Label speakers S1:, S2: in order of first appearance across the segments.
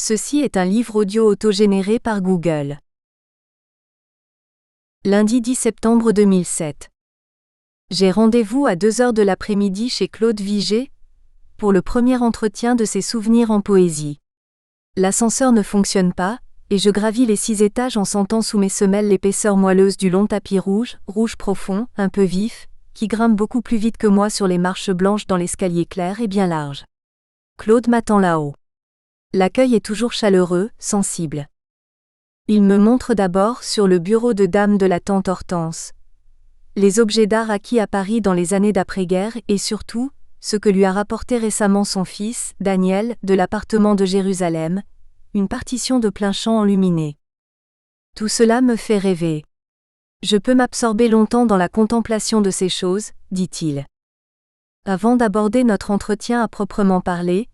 S1: Ceci est un livre audio autogénéré par Google. Lundi 10 septembre 2007. J'ai rendez-vous à 2h de l'après-midi chez Claude Vigée pour le premier entretien de ses souvenirs en poésie. L'ascenseur ne fonctionne pas, et je gravis les 6 étages en sentant sous mes semelles l'épaisseur moelleuse du long tapis rouge profond, un peu vif, qui grimpe beaucoup plus vite que moi sur les marches blanches dans l'escalier clair et bien large. Claude m'attend là-haut. L'accueil est toujours chaleureux, sensible. Il me montre d'abord sur le bureau de dame de la tante Hortense les objets d'art acquis à Paris dans les années d'après-guerre et surtout, ce que lui a rapporté récemment son fils, Daniel, de l'appartement de Jérusalem, une partition de plein champ enluminée. Tout cela me fait rêver. Je peux m'absorber longtemps dans la contemplation de ces choses, dit-il. Avant d'aborder notre entretien à proprement parler,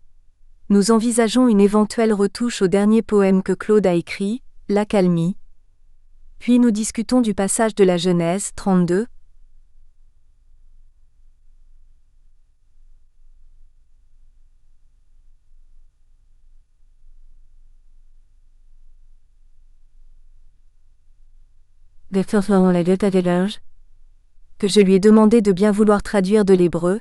S1: nous envisageons une éventuelle retouche au dernier poème que Claude a écrit, L'accalmie. Puis nous discutons du passage de la Genèse 32. Que je lui ai demandé de bien vouloir traduire de l'hébreu,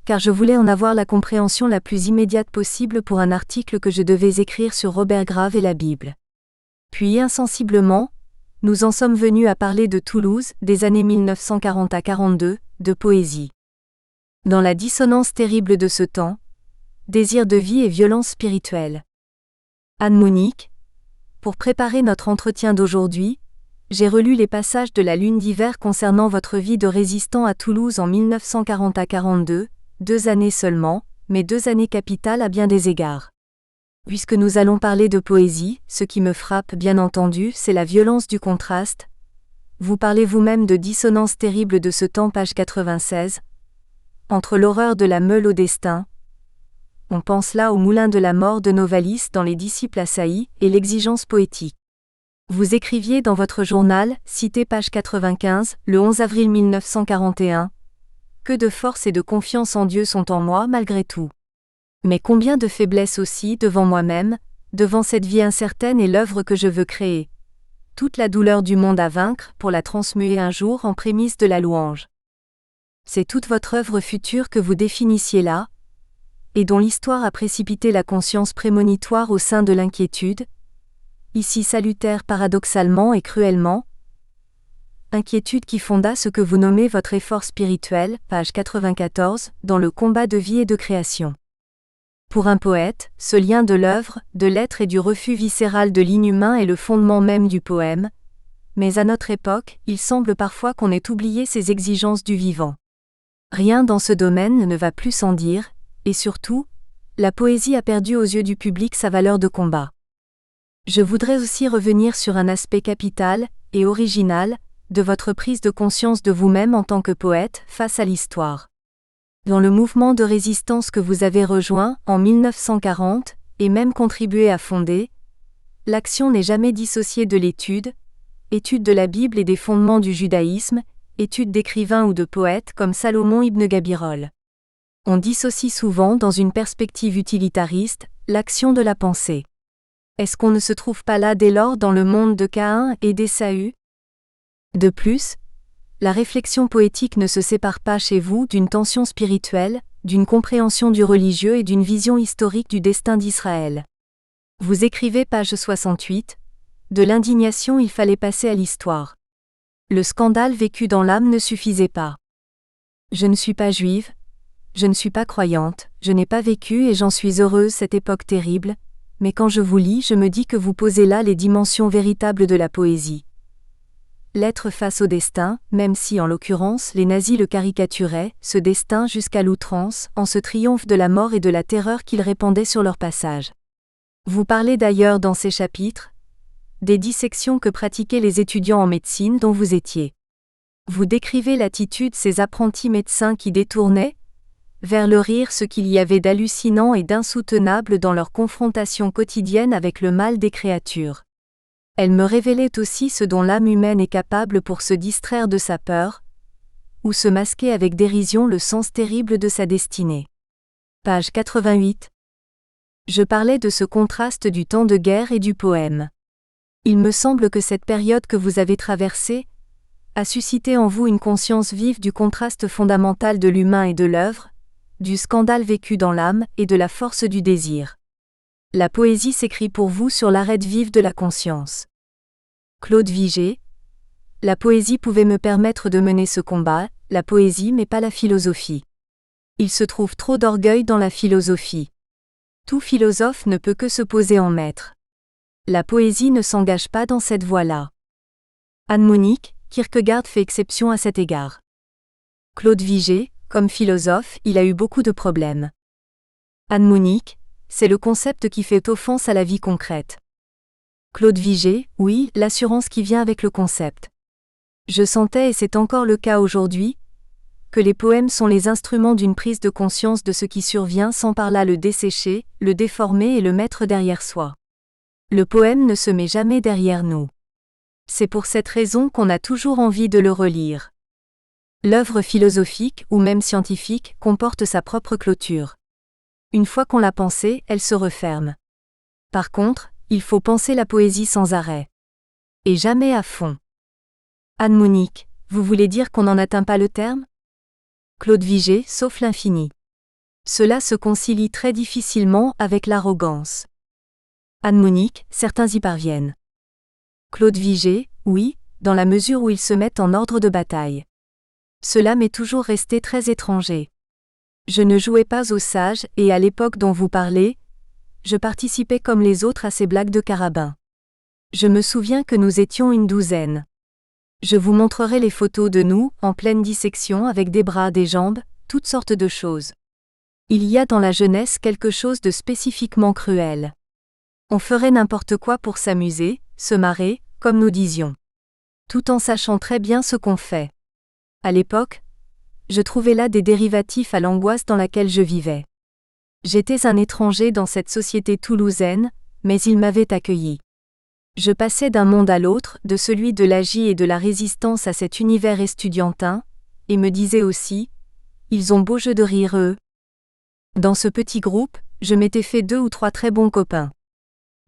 S1: car je voulais en avoir la compréhension la plus immédiate possible pour un article que je devais écrire sur Robert Grave et la Bible. Puis insensiblement, nous en sommes venus à parler de Toulouse, des années 1940 à 42, de poésie. Dans la dissonance terrible de ce temps, désir de vie et violence spirituelle. Anne-Monique, pour préparer notre entretien d'aujourd'hui, j'ai relu les passages de la Lune d'hiver concernant votre vie de résistant à Toulouse en 1940 à 42, 2 années seulement, mais 2 années capitales à bien des égards. Puisque nous allons parler de poésie, ce qui me frappe bien entendu, c'est la violence du contraste. Vous parlez vous-même de dissonance terrible de ce temps, page 96. Entre l'horreur de la meule au destin, on pense là au moulin de la mort de Novalis dans Les disciples assaillis, et l'exigence poétique. Vous écriviez dans votre journal, cité page 95, le 11 avril 1941, « Que de force et de confiance en Dieu sont en moi malgré tout. Mais combien de faiblesse aussi devant moi-même, devant cette vie incertaine et l'œuvre que je veux créer. Toute la douleur du monde à vaincre pour la transmuer un jour en prémisse de la louange. » C'est toute votre œuvre future que vous définissiez là, et dont l'histoire a précipité la conscience prémonitoire au sein de l'inquiétude, ici salutaire paradoxalement et cruellement, inquiétude qui fonda ce que vous nommez votre effort spirituel, page 94, dans le combat de vie et de création. Pour un poète, ce lien de l'œuvre, de l'être et du refus viscéral de l'inhumain est le fondement même du poème, mais à notre époque, il semble parfois qu'on ait oublié ces exigences du vivant. Rien dans ce domaine ne va plus sans dire, et surtout, la poésie a perdu aux yeux du public sa valeur de combat. Je voudrais aussi revenir sur un aspect capital, et original, de votre prise de conscience de vous-même en tant que poète face à l'histoire. Dans le mouvement de résistance que vous avez rejoint en 1940, et même contribué à fonder, l'action n'est jamais dissociée de l'étude, étude de la Bible et des fondements du judaïsme, étude d'écrivains ou de poètes comme Salomon ibn Gabirol. On dissocie souvent dans une perspective utilitariste, l'action de la pensée. Est-ce qu'on ne se trouve pas là dès lors dans le monde de Caïn et d'Ésaü ? De plus, la réflexion poétique ne se sépare pas chez vous d'une tension spirituelle, d'une compréhension du religieux et d'une vision historique du destin d'Israël. Vous écrivez page 68, de l'indignation il fallait passer à l'histoire. Le scandale vécu dans l'âme ne suffisait pas. Je ne suis pas juive, je ne suis pas croyante, je n'ai pas vécu et j'en suis heureuse cette époque terrible, mais quand je vous lis, je me dis que vous posez là les dimensions véritables de la poésie. L'être face au destin, même si en l'occurrence les nazis le caricaturaient, ce destin jusqu'à l'outrance, en ce triomphe de la mort et de la terreur qu'ils répandaient sur leur passage. Vous parlez d'ailleurs dans ces chapitres des dissections que pratiquaient les étudiants en médecine dont vous étiez. Vous décrivez l'attitude ces apprentis médecins qui détournaient vers le rire ce qu'il y avait d'hallucinant et d'insoutenable dans leur confrontation quotidienne avec le mal des créatures. Elle me révélait aussi ce dont l'âme humaine est capable pour se distraire de sa peur, ou se masquer avec dérision le sens terrible de sa destinée. Page 88. Je parlais de ce contraste du temps de guerre et du poème. Il me semble que cette période que vous avez traversée a suscité en vous une conscience vive du contraste fondamental de l'humain et de l'œuvre, du scandale vécu dans l'âme et de la force du désir. La poésie s'écrit pour vous sur l'arête vive de la conscience. Claude Vigée. La poésie pouvait me permettre de mener ce combat, la poésie mais pas la philosophie. Il se trouve trop d'orgueil dans la philosophie. Tout philosophe ne peut que se poser en maître. La poésie ne s'engage pas dans cette voie-là. Anne-Monique, Kierkegaard fait exception à cet égard. Claude Vigée, comme philosophe, il a eu beaucoup de problèmes. Anne-Monique, c'est le concept qui fait offense à la vie concrète. Claude Vigée, oui, l'assurance qui vient avec le concept. Je sentais, et c'est encore le cas aujourd'hui, que les poèmes sont les instruments d'une prise de conscience de ce qui survient sans par là le dessécher, le déformer et le mettre derrière soi. Le poème ne se met jamais derrière nous. C'est pour cette raison qu'on a toujours envie de le relire. L'œuvre philosophique, ou même scientifique, comporte sa propre clôture. Une fois qu'on l'a pensée, elle se referme. Par contre, il faut penser la poésie sans arrêt. Et jamais à fond. Anne-Monique, vous voulez dire qu'on n'en atteint pas le terme ? Claude Vigée, sauf l'infini. Cela se concilie très difficilement avec l'arrogance. Anne-Monique, certains y parviennent. Claude Vigée, oui, dans la mesure où ils se mettent en ordre de bataille. Cela m'est toujours resté très étranger. Je ne jouais pas au sage et à l'époque dont vous parlez, je participais comme les autres à ces blagues de carabin. Je me souviens que nous étions une douzaine. Je vous montrerai les photos de nous, en pleine dissection avec des bras, des jambes, toutes sortes de choses. Il y a dans la jeunesse quelque chose de spécifiquement cruel. On ferait n'importe quoi pour s'amuser, se marrer, comme nous disions. Tout en sachant très bien ce qu'on fait. À l'époque, je trouvais là des dérivatifs à l'angoisse dans laquelle je vivais. J'étais un étranger dans cette société toulousaine, mais ils m'avaient accueilli. Je passais d'un monde à l'autre, de celui de l'agi et de la résistance à cet univers estudiantin, et me disais aussi, ils ont beau jeu de rire eux. Dans ce petit groupe, je m'étais fait 2 ou 3 très bons copains.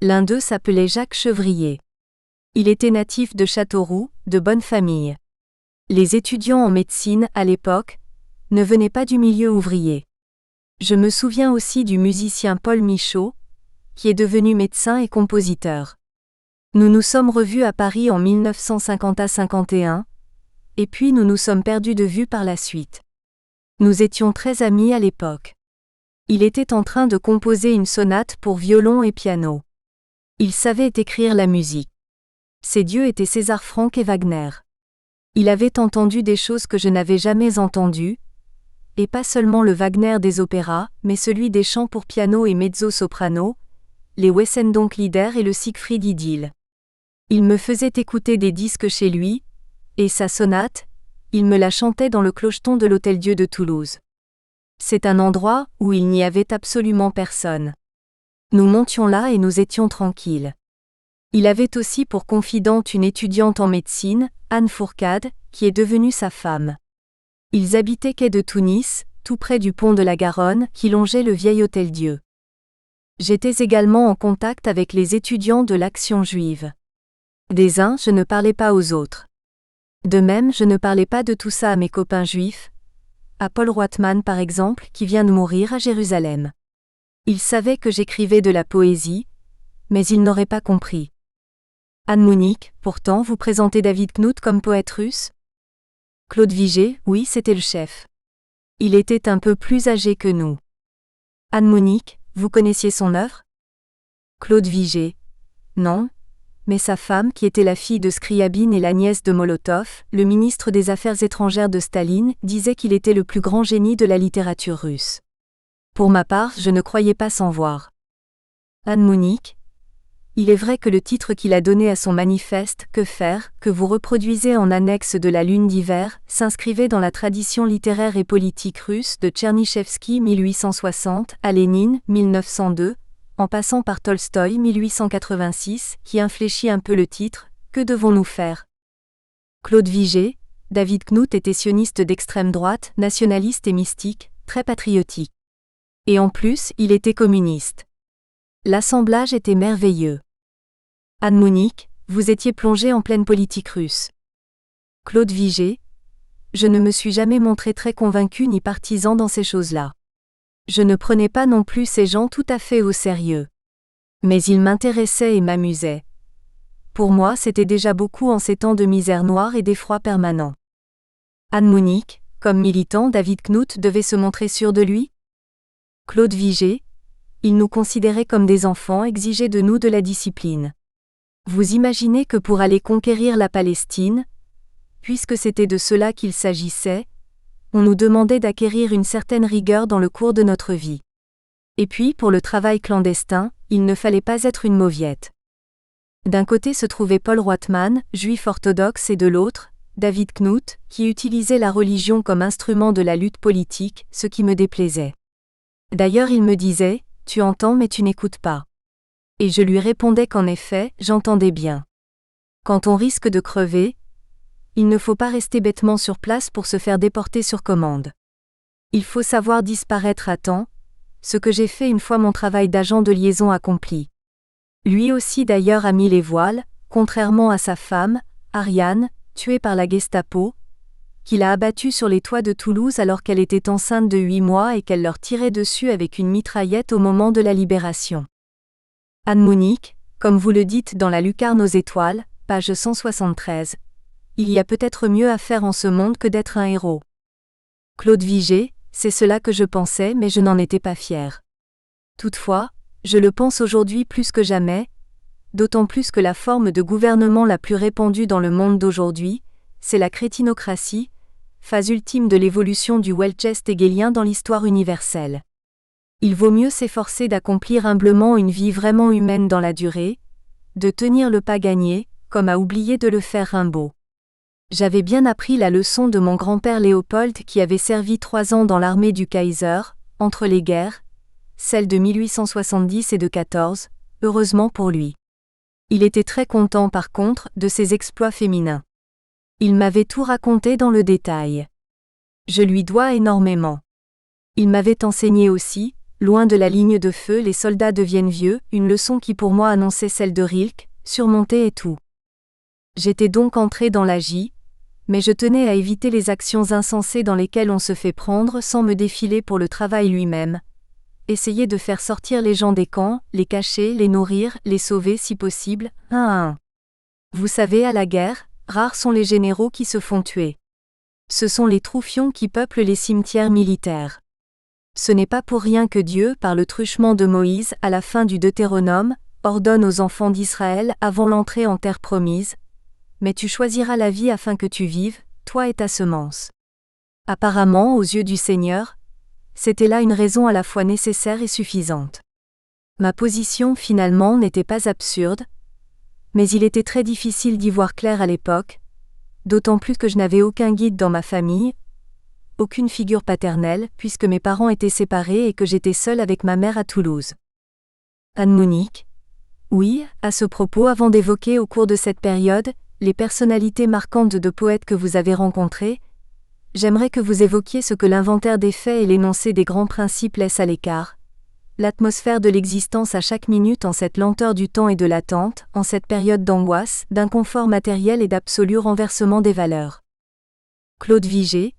S1: L'un d'eux s'appelait Jacques Chevrier. Il était natif de Châteauroux, de bonne famille. Les étudiants en médecine, à l'époque, ne venaient pas du milieu ouvrier. Je me souviens aussi du musicien Paul Michaud, qui est devenu médecin et compositeur. Nous nous sommes revus à Paris en 1950-51, et puis nous nous sommes perdus de vue par la suite. Nous étions très amis à l'époque. Il était en train de composer une sonate pour violon et piano. Il savait écrire la musique. Ses dieux étaient César Franck et Wagner. Il avait entendu des choses que je n'avais jamais entendues, et pas seulement le Wagner des opéras, mais celui des chants pour piano et mezzo-soprano, les Wesendonck-Lieder et le Siegfried Idyll. Il me faisait écouter des disques chez lui, et sa sonate, il me la chantait dans le clocheton de l'Hôtel-Dieu de Toulouse. C'est un endroit où il n'y avait absolument personne. Nous montions là et nous étions tranquilles. Il avait aussi pour confidente une étudiante en médecine, Anne Fourcade, qui est devenue sa femme. Ils habitaient quai de Tunis, tout près du pont de la Garonne, qui longeait le vieil Hôtel-Dieu. J'étais également en contact avec les étudiants de l'Action juive. Des uns, je ne parlais pas aux autres. De même, je ne parlais pas de tout ça à mes copains juifs, à Paul Roithman par exemple, qui vient de mourir à Jérusalem. Il savait que j'écrivais de la poésie, mais il n'aurait pas compris. Anne-Monique, pourtant vous présentez David Knut comme poète russe ? Claude Vigée, oui, c'était le chef. Il était un peu plus âgé que nous. Anne-Monique, vous connaissiez son œuvre ? Claude Vigée. Non, mais sa femme, qui était la fille de Scriabine et la nièce de Molotov, le ministre des Affaires étrangères de Staline, disait qu'il était le plus grand génie de la littérature russe. Pour ma part, je ne croyais pas s'en voir. Anne-Monique. Il est vrai que le titre qu'il a donné à son manifeste, Que faire, que vous reproduisez en annexe de la Lune d'hiver, s'inscrivait dans la tradition littéraire et politique russe de Tchernychevski 1860 à Lénine 1902, en passant par Tolstoï 1886, qui infléchit un peu le titre, Que devons-nous faire ? Claude Vigée, David Knut était sioniste d'extrême droite, nationaliste et mystique, très patriotique. Et en plus, il était communiste. L'assemblage était merveilleux. Anne-Monique, vous étiez plongée en pleine politique russe. Claude Vigée, je ne me suis jamais montré très convaincu ni partisan dans ces choses-là. Je ne prenais pas non plus ces gens tout à fait au sérieux. Mais ils m'intéressaient et m'amusaient. Pour moi, c'était déjà beaucoup en ces temps de misère noire et d'effroi permanent. Anne-Monique, comme militant, David Knut devait se montrer sûr de lui? Claude Vigée, il nous considérait comme des enfants, exigeait de nous de la discipline. Vous imaginez que pour aller conquérir la Palestine, puisque c'était de cela qu'il s'agissait, on nous demandait d'acquérir une certaine rigueur dans le cours de notre vie. Et puis, pour le travail clandestin, il ne fallait pas être une mauviette. D'un côté se trouvait Paul Roithman, juif orthodoxe, et de l'autre, David Knut, qui utilisait la religion comme instrument de la lutte politique, ce qui me déplaisait. D'ailleurs, il me disait « Tu entends mais tu n'écoutes pas ». Et je lui répondais qu'en effet, j'entendais bien. Quand on risque de crever, il ne faut pas rester bêtement sur place pour se faire déporter sur commande. Il faut savoir disparaître à temps, ce que j'ai fait une fois mon travail d'agent de liaison accompli. Lui aussi d'ailleurs a mis les voiles, contrairement à sa femme, Ariane, tuée par la Gestapo, qu'il a abattue sur les toits de Toulouse alors qu'elle était enceinte de 8 mois et qu'elle leur tirait dessus avec une mitraillette au moment de la libération. Anne-Monique, comme vous le dites dans La lucarne aux étoiles, page 173, il y a peut-être mieux à faire en ce monde que d'être un héros. Claude Vigée, c'est cela que je pensais mais je n'en étais pas fier. Toutefois, je le pense aujourd'hui plus que jamais, d'autant plus que la forme de gouvernement la plus répandue dans le monde d'aujourd'hui, c'est la crétinocratie, phase ultime de l'évolution du Weltgeist hegelien dans l'histoire universelle. Il vaut mieux s'efforcer d'accomplir humblement une vie vraiment humaine dans la durée, de tenir le pas gagné, comme a oublié de le faire Rimbaud. J'avais bien appris la leçon de mon grand-père Léopold qui avait servi 3 ans dans l'armée du Kaiser, entre les guerres, celles de 1870 et de 14, heureusement pour lui. Il était très content par contre de ses exploits féminins. Il m'avait tout raconté dans le détail. Je lui dois énormément. Il m'avait enseigné aussi, loin de la ligne de feu les soldats deviennent vieux, une leçon qui pour moi annonçait celle de Rilke, surmonter et tout. J'étais donc entré dans l'AJ, mais je tenais à éviter les actions insensées dans lesquelles on se fait prendre sans me défiler pour le travail lui-même. Essayer de faire sortir les gens des camps, les cacher, les nourrir, les sauver si possible, un à un. Vous savez, à la guerre, rares sont les généraux qui se font tuer. Ce sont les troufions qui peuplent les cimetières militaires. Ce n'est pas pour rien que Dieu, par le truchement de Moïse à la fin du Deutéronome, ordonne aux enfants d'Israël avant l'entrée en terre promise, « Mais tu choisiras la vie afin que tu vives, toi et ta semence. » Apparemment, aux yeux du Seigneur, c'était là une raison à la fois nécessaire et suffisante. Ma position finalement n'était pas absurde, mais il était très difficile d'y voir clair à l'époque, d'autant plus que je n'avais aucun guide dans ma famille, aucune figure paternelle, puisque mes parents étaient séparés et que j'étais seule avec ma mère à Toulouse. Anne-Monique. Oui, à ce propos, avant d'évoquer au cours de cette période, les personnalités marquantes de poètes que vous avez rencontrés, j'aimerais que vous évoquiez ce que l'inventaire des faits et l'énoncé des grands principes laissent à l'écart. L'atmosphère de l'existence à chaque minute en cette lenteur du temps et de l'attente, en cette période d'angoisse, d'inconfort matériel et d'absolu renversement des valeurs. Claude Vigée.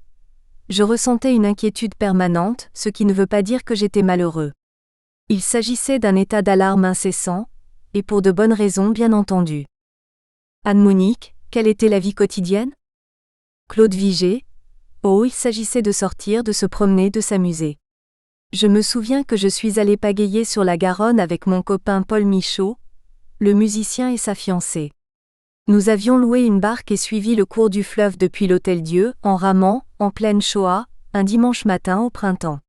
S1: Je ressentais une inquiétude permanente, ce qui ne veut pas dire que j'étais malheureux. Il s'agissait d'un état d'alarme incessant, et pour de bonnes raisons bien entendu. Anne-Monique, quelle était la vie quotidienne? Claude Vigée. Oh, il s'agissait de sortir, de se promener, de s'amuser. Je me souviens que je suis allé pagayer sur la Garonne avec mon copain Paul Michaud, le musicien et sa fiancée. Nous avions loué une barque et suivi le cours du fleuve depuis l'Hôtel-Dieu, en ramant, en pleine Shoah, un dimanche matin au printemps.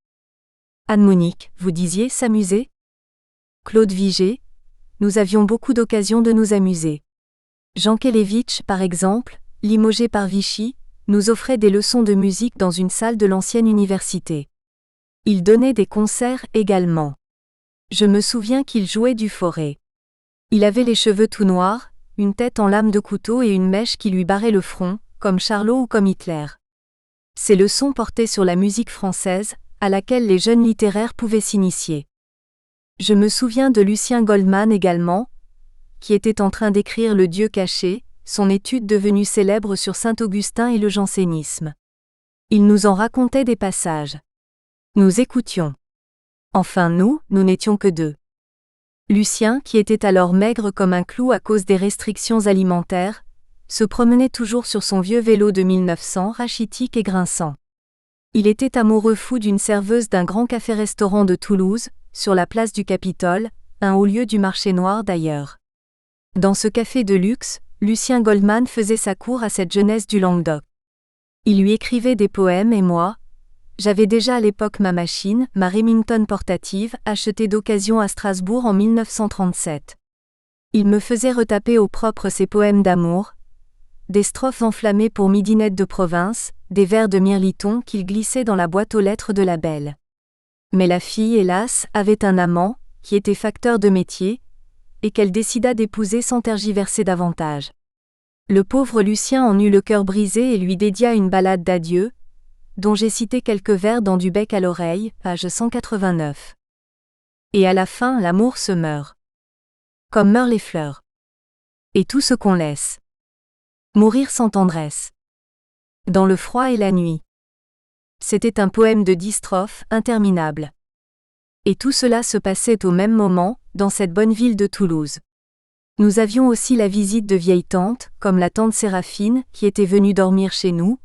S1: Anne-Monique, vous disiez s'amuser? Claude Vigée. Nous avions beaucoup d'occasions de nous amuser. Jean Kelevitch, par exemple, limogé par Vichy, nous offrait des leçons de musique dans une salle de l'ancienne université. Il donnait des concerts également. Je me souviens qu'il jouait du Forêt. Il avait les cheveux tout noirs, une tête en lame de couteau et une mèche qui lui barrait le front, comme Charlot ou comme Hitler. Ses leçons portaient sur la musique française, à laquelle les jeunes littéraires pouvaient s'initier. Je me souviens de Lucien Goldman également, qui était en train d'écrire Le Dieu caché, son étude devenue célèbre sur saint Augustin et le jansénisme. Il nous en racontait des passages. Nous écoutions. Enfin nous n'étions que deux. Lucien, qui était alors maigre comme un clou à cause des restrictions alimentaires, se promenait toujours sur son vieux vélo de 1900 rachitique et grinçant. Il était amoureux fou d'une serveuse d'un grand café-restaurant de Toulouse, sur la place du Capitole, un haut lieu du marché noir d'ailleurs. Dans ce café de luxe, Lucien Goldman faisait sa cour à cette jeunesse du Languedoc. Il lui écrivait des poèmes et moi, j'avais déjà à l'époque ma machine, ma Remington portative, achetée d'occasion à Strasbourg en 1937. Il me faisait retaper au propre ses poèmes d'amour, des strophes enflammées pour midinette de province, des vers de Mirliton qu'il glissait dans la boîte aux lettres de la belle. Mais la fille, hélas, avait un amant, qui était facteur de métier, et qu'elle décida d'épouser sans tergiverser davantage. Le pauvre Lucien en eut le cœur brisé et lui dédia une ballade d'adieu, dont j'ai cité quelques vers dans Du bec à l'oreille, page 189. Et à la fin, l'amour se meurt. Comme meurent les fleurs. Et tout ce qu'on laisse. Mourir sans tendresse. Dans le froid et la nuit. C'était un poème de 10 strophes, interminable. Et tout cela se passait au même moment, dans cette bonne ville de Toulouse. Nous avions aussi la visite de vieilles tantes, comme la tante Séraphine, qui était venue dormir chez nous,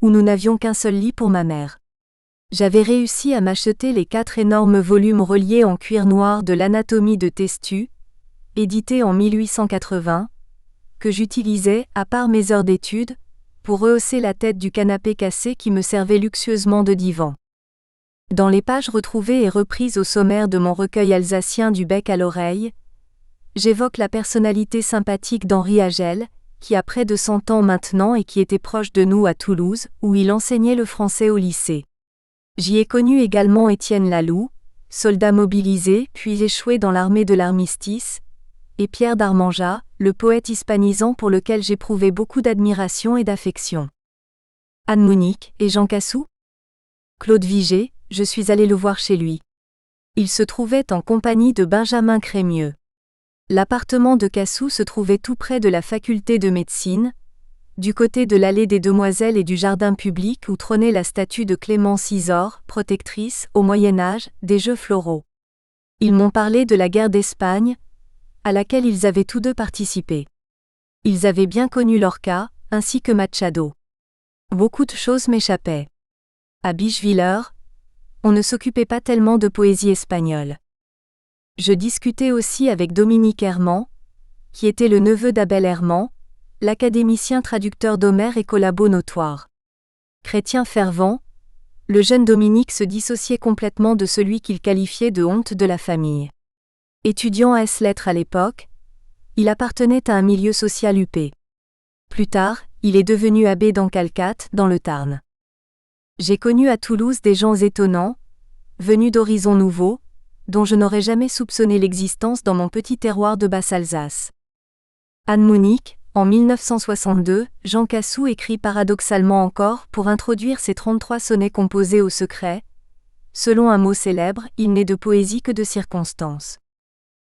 S1: où nous n'avions qu'un seul lit pour ma mère. J'avais réussi à m'acheter les 4 énormes volumes reliés en cuir noir de l'anatomie de Testu, édités en 1880, que j'utilisais, à part mes heures d'études, pour rehausser la tête du canapé cassé qui me servait luxueusement de divan. Dans les pages retrouvées et reprises au sommaire de mon recueil alsacien Du bec à l'oreille, j'évoque la personnalité sympathique d'Henri Agel, qui a près de 100 ans maintenant et qui était proche de nous à Toulouse, où il enseignait le français au lycée. J'y ai connu également Étienne Laloux, soldat mobilisé puis échoué dans l'armée de l'armistice, et Pierre d'Armanjat, le poète hispanisant pour lequel j'éprouvais beaucoup d'admiration et d'affection. Anne Mounique et Jean Cassou? Claude Vigée, je suis allé le voir chez lui. Il se trouvait en compagnie de Benjamin Crémieux. L'appartement de Cassou se trouvait tout près de la faculté de médecine, du côté de l'allée des Demoiselles et du jardin public où trônait la statue de Clémence Isor, protectrice, au Moyen-Âge, des Jeux floraux. Ils m'ont parlé de la guerre d'Espagne, à laquelle ils avaient tous deux participé. Ils avaient bien connu Lorca, ainsi que Machado. Beaucoup de choses m'échappaient. À Bischwiller, on ne s'occupait pas tellement de poésie espagnole. Je discutais aussi avec Dominique Herman, qui était le neveu d'Abel Herman, l'académicien traducteur d'Homère et collabo notoire. Chrétien fervent, le jeune Dominique se dissociait complètement de celui qu'il qualifiait de honte de la famille. Étudiant ès-lettres à l'époque, il appartenait à un milieu social huppé. Plus tard, il est devenu abbé d'Ancalcat, dans le Tarn. J'ai connu à Toulouse des gens étonnants, venus d'horizons nouveaux, dont je n'aurais jamais soupçonné l'existence dans mon petit terroir de Basse-Alsace. Anne Mounique, en 1962, Jean Cassou écrit paradoxalement encore pour introduire ses 33 sonnets composés au secret. Selon un mot célèbre, il n'est de poésie que de circonstance.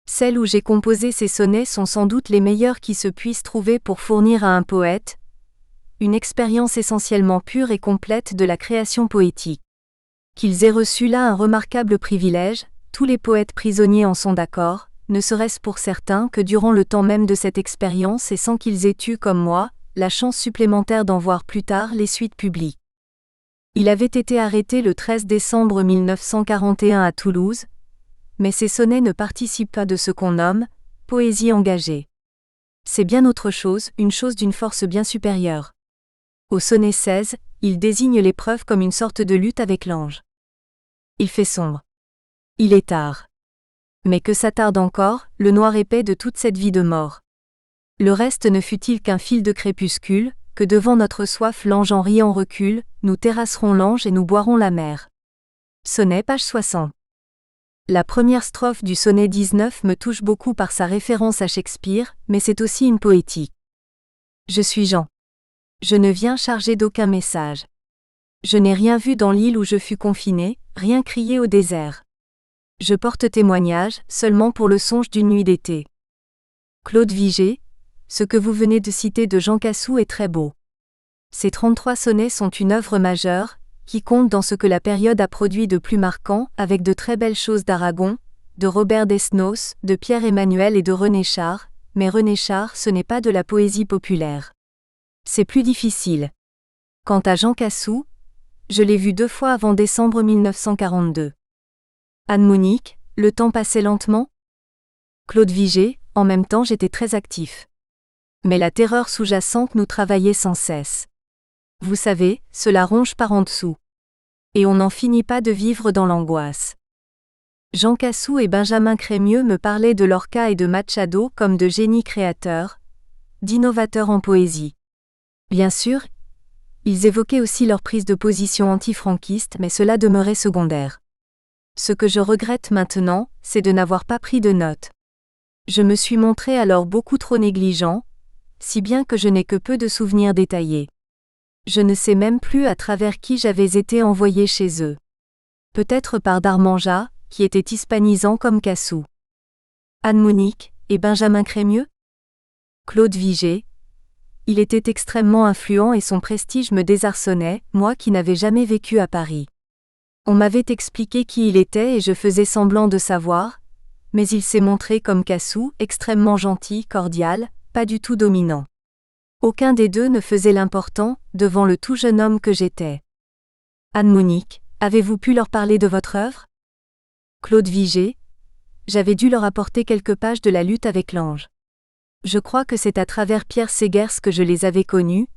S1: Celles où j'ai composé ces sonnets sont sans doute les meilleures qui se puissent trouver pour fournir à un poète une expérience essentiellement pure et complète de la création poétique. Qu'ils aient reçu là un remarquable privilège, tous les poètes prisonniers en sont d'accord, ne serait-ce pour certains que durant le temps même de cette expérience et sans qu'ils aient eu, comme moi, la chance supplémentaire d'en voir plus tard les suites publiques. Il avait été arrêté le 13 décembre 1941 à Toulouse, mais ces sonnets ne participent pas de ce qu'on nomme « poésie engagée ». C'est bien autre chose, une chose d'une force bien supérieure. Au sonnet 16, il désigne l'épreuve comme une sorte de lutte avec l'ange. Il fait sombre. Il est tard. Mais que ça tarde encore, le noir épais de toute cette vie de mort. Le reste ne fut-il qu'un fil de crépuscule, que devant notre soif l'ange en riant recule, nous terrasserons l'ange et nous boirons la mer. Sonnet page 60. La première strophe du sonnet 19 me touche beaucoup par sa référence à Shakespeare, mais c'est aussi une poétique. Je suis Jean. Je ne viens chargé d'aucun message. Je n'ai rien vu dans l'île où je fus confiné, rien crié au désert. Je porte témoignage, seulement pour le songe d'une nuit d'été. Claude Vigée, ce que vous venez de citer de Jean Cassou est très beau. Ces 33 sonnets sont une œuvre majeure, qui compte dans ce que la période a produit de plus marquant, avec de très belles choses d'Aragon, de Robert Desnos, de Pierre-Emmanuel et de René Char, mais René Char ce n'est pas de la poésie populaire. C'est plus difficile. Quant à Jean Cassou, je l'ai vu 2 fois avant décembre 1942. Anne-Monique, le temps passait lentement ? Claude Vigée, en même temps j'étais très actif. Mais la terreur sous-jacente nous travaillait sans cesse. Vous savez, cela ronge par en dessous. Et on n'en finit pas de vivre dans l'angoisse. Jean Cassou et Benjamin Crémieux me parlaient de Lorca et de Machado comme de génies créateurs, d'innovateurs en poésie. Bien sûr, ils évoquaient aussi leur prise de position anti-franquiste, mais cela demeurait secondaire. Ce que je regrette maintenant, c'est de n'avoir pas pris de notes. Je me suis montré alors beaucoup trop négligent, si bien que je n'ai que peu de souvenirs détaillés. Je ne sais même plus à travers qui j'avais été envoyé chez eux. Peut-être par Darmanjat, qui était hispanisant comme Cassou. Anne-Monique, et Benjamin Crémieux ? Claude Vigée. Il était extrêmement influent et son prestige me désarçonnait, moi qui n'avais jamais vécu à Paris. On m'avait expliqué qui il était et je faisais semblant de savoir, mais il s'est montré comme Cassou, extrêmement gentil, cordial, pas du tout dominant. Aucun des deux ne faisait l'important, devant le tout jeune homme que j'étais. Anne-Monique, avez-vous pu leur parler de votre œuvre ? Claude Vigée. J'avais dû leur apporter quelques pages de La lutte avec l'ange. Je crois que c'est à travers Pierre Segers que je les avais connus,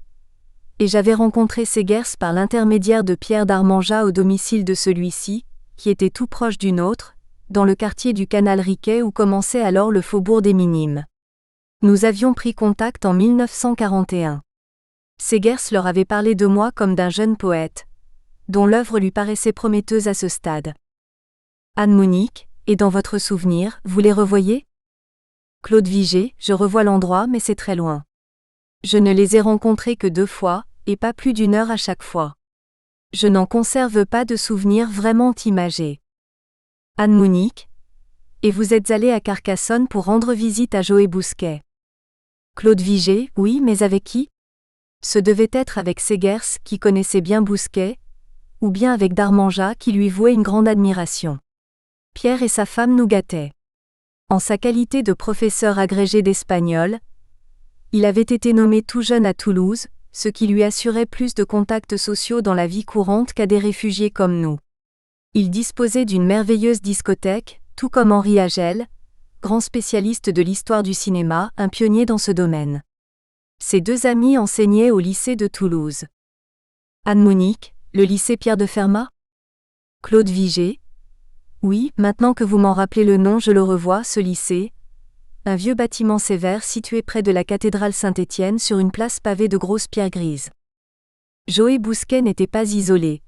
S1: et j'avais rencontré Segers par l'intermédiaire de Pierre Darmanjat au domicile de celui-ci, qui était tout proche du nôtre, dans le quartier du Canal Riquet où commençait alors le faubourg des Minimes. Nous avions pris contact en 1941. Segers leur avait parlé de moi comme d'un jeune poète, dont l'œuvre lui paraissait prometteuse à ce stade. Anne-Monique, et dans votre souvenir, vous les revoyez ? Claude Vigée, je revois l'endroit mais c'est très loin. Je ne les ai rencontrés que 2 fois, et pas plus d'1 heure à chaque fois. Je n'en conserve pas de souvenir vraiment imagé. Anne-Monique. Et vous êtes allé à Carcassonne pour rendre visite à Joé Bousquet. Claude Vigée, oui, mais avec qui ? Ce devait être avec Segers qui connaissait bien Bousquet, ou bien avec Darmanjat qui lui vouait une grande admiration. Pierre et sa femme nous gâtaient. En sa qualité de professeur agrégé d'espagnol, il avait été nommé tout jeune à Toulouse, ce qui lui assurait plus de contacts sociaux dans la vie courante qu'à des réfugiés comme nous. Il disposait d'une merveilleuse discothèque, tout comme Henri Agel, grand spécialiste de l'histoire du cinéma, un pionnier dans ce domaine. Ses 2 amis enseignaient au lycée de Toulouse. Anne-Monique, le lycée Pierre de Fermat ? Claude Vigée. Oui, maintenant que vous m'en rappelez le nom, je le revois, ce lycée. Un vieux bâtiment sévère situé près de la cathédrale Saint-Étienne sur une place pavée de grosses pierres grises. Joé Bousquet n'était pas isolé.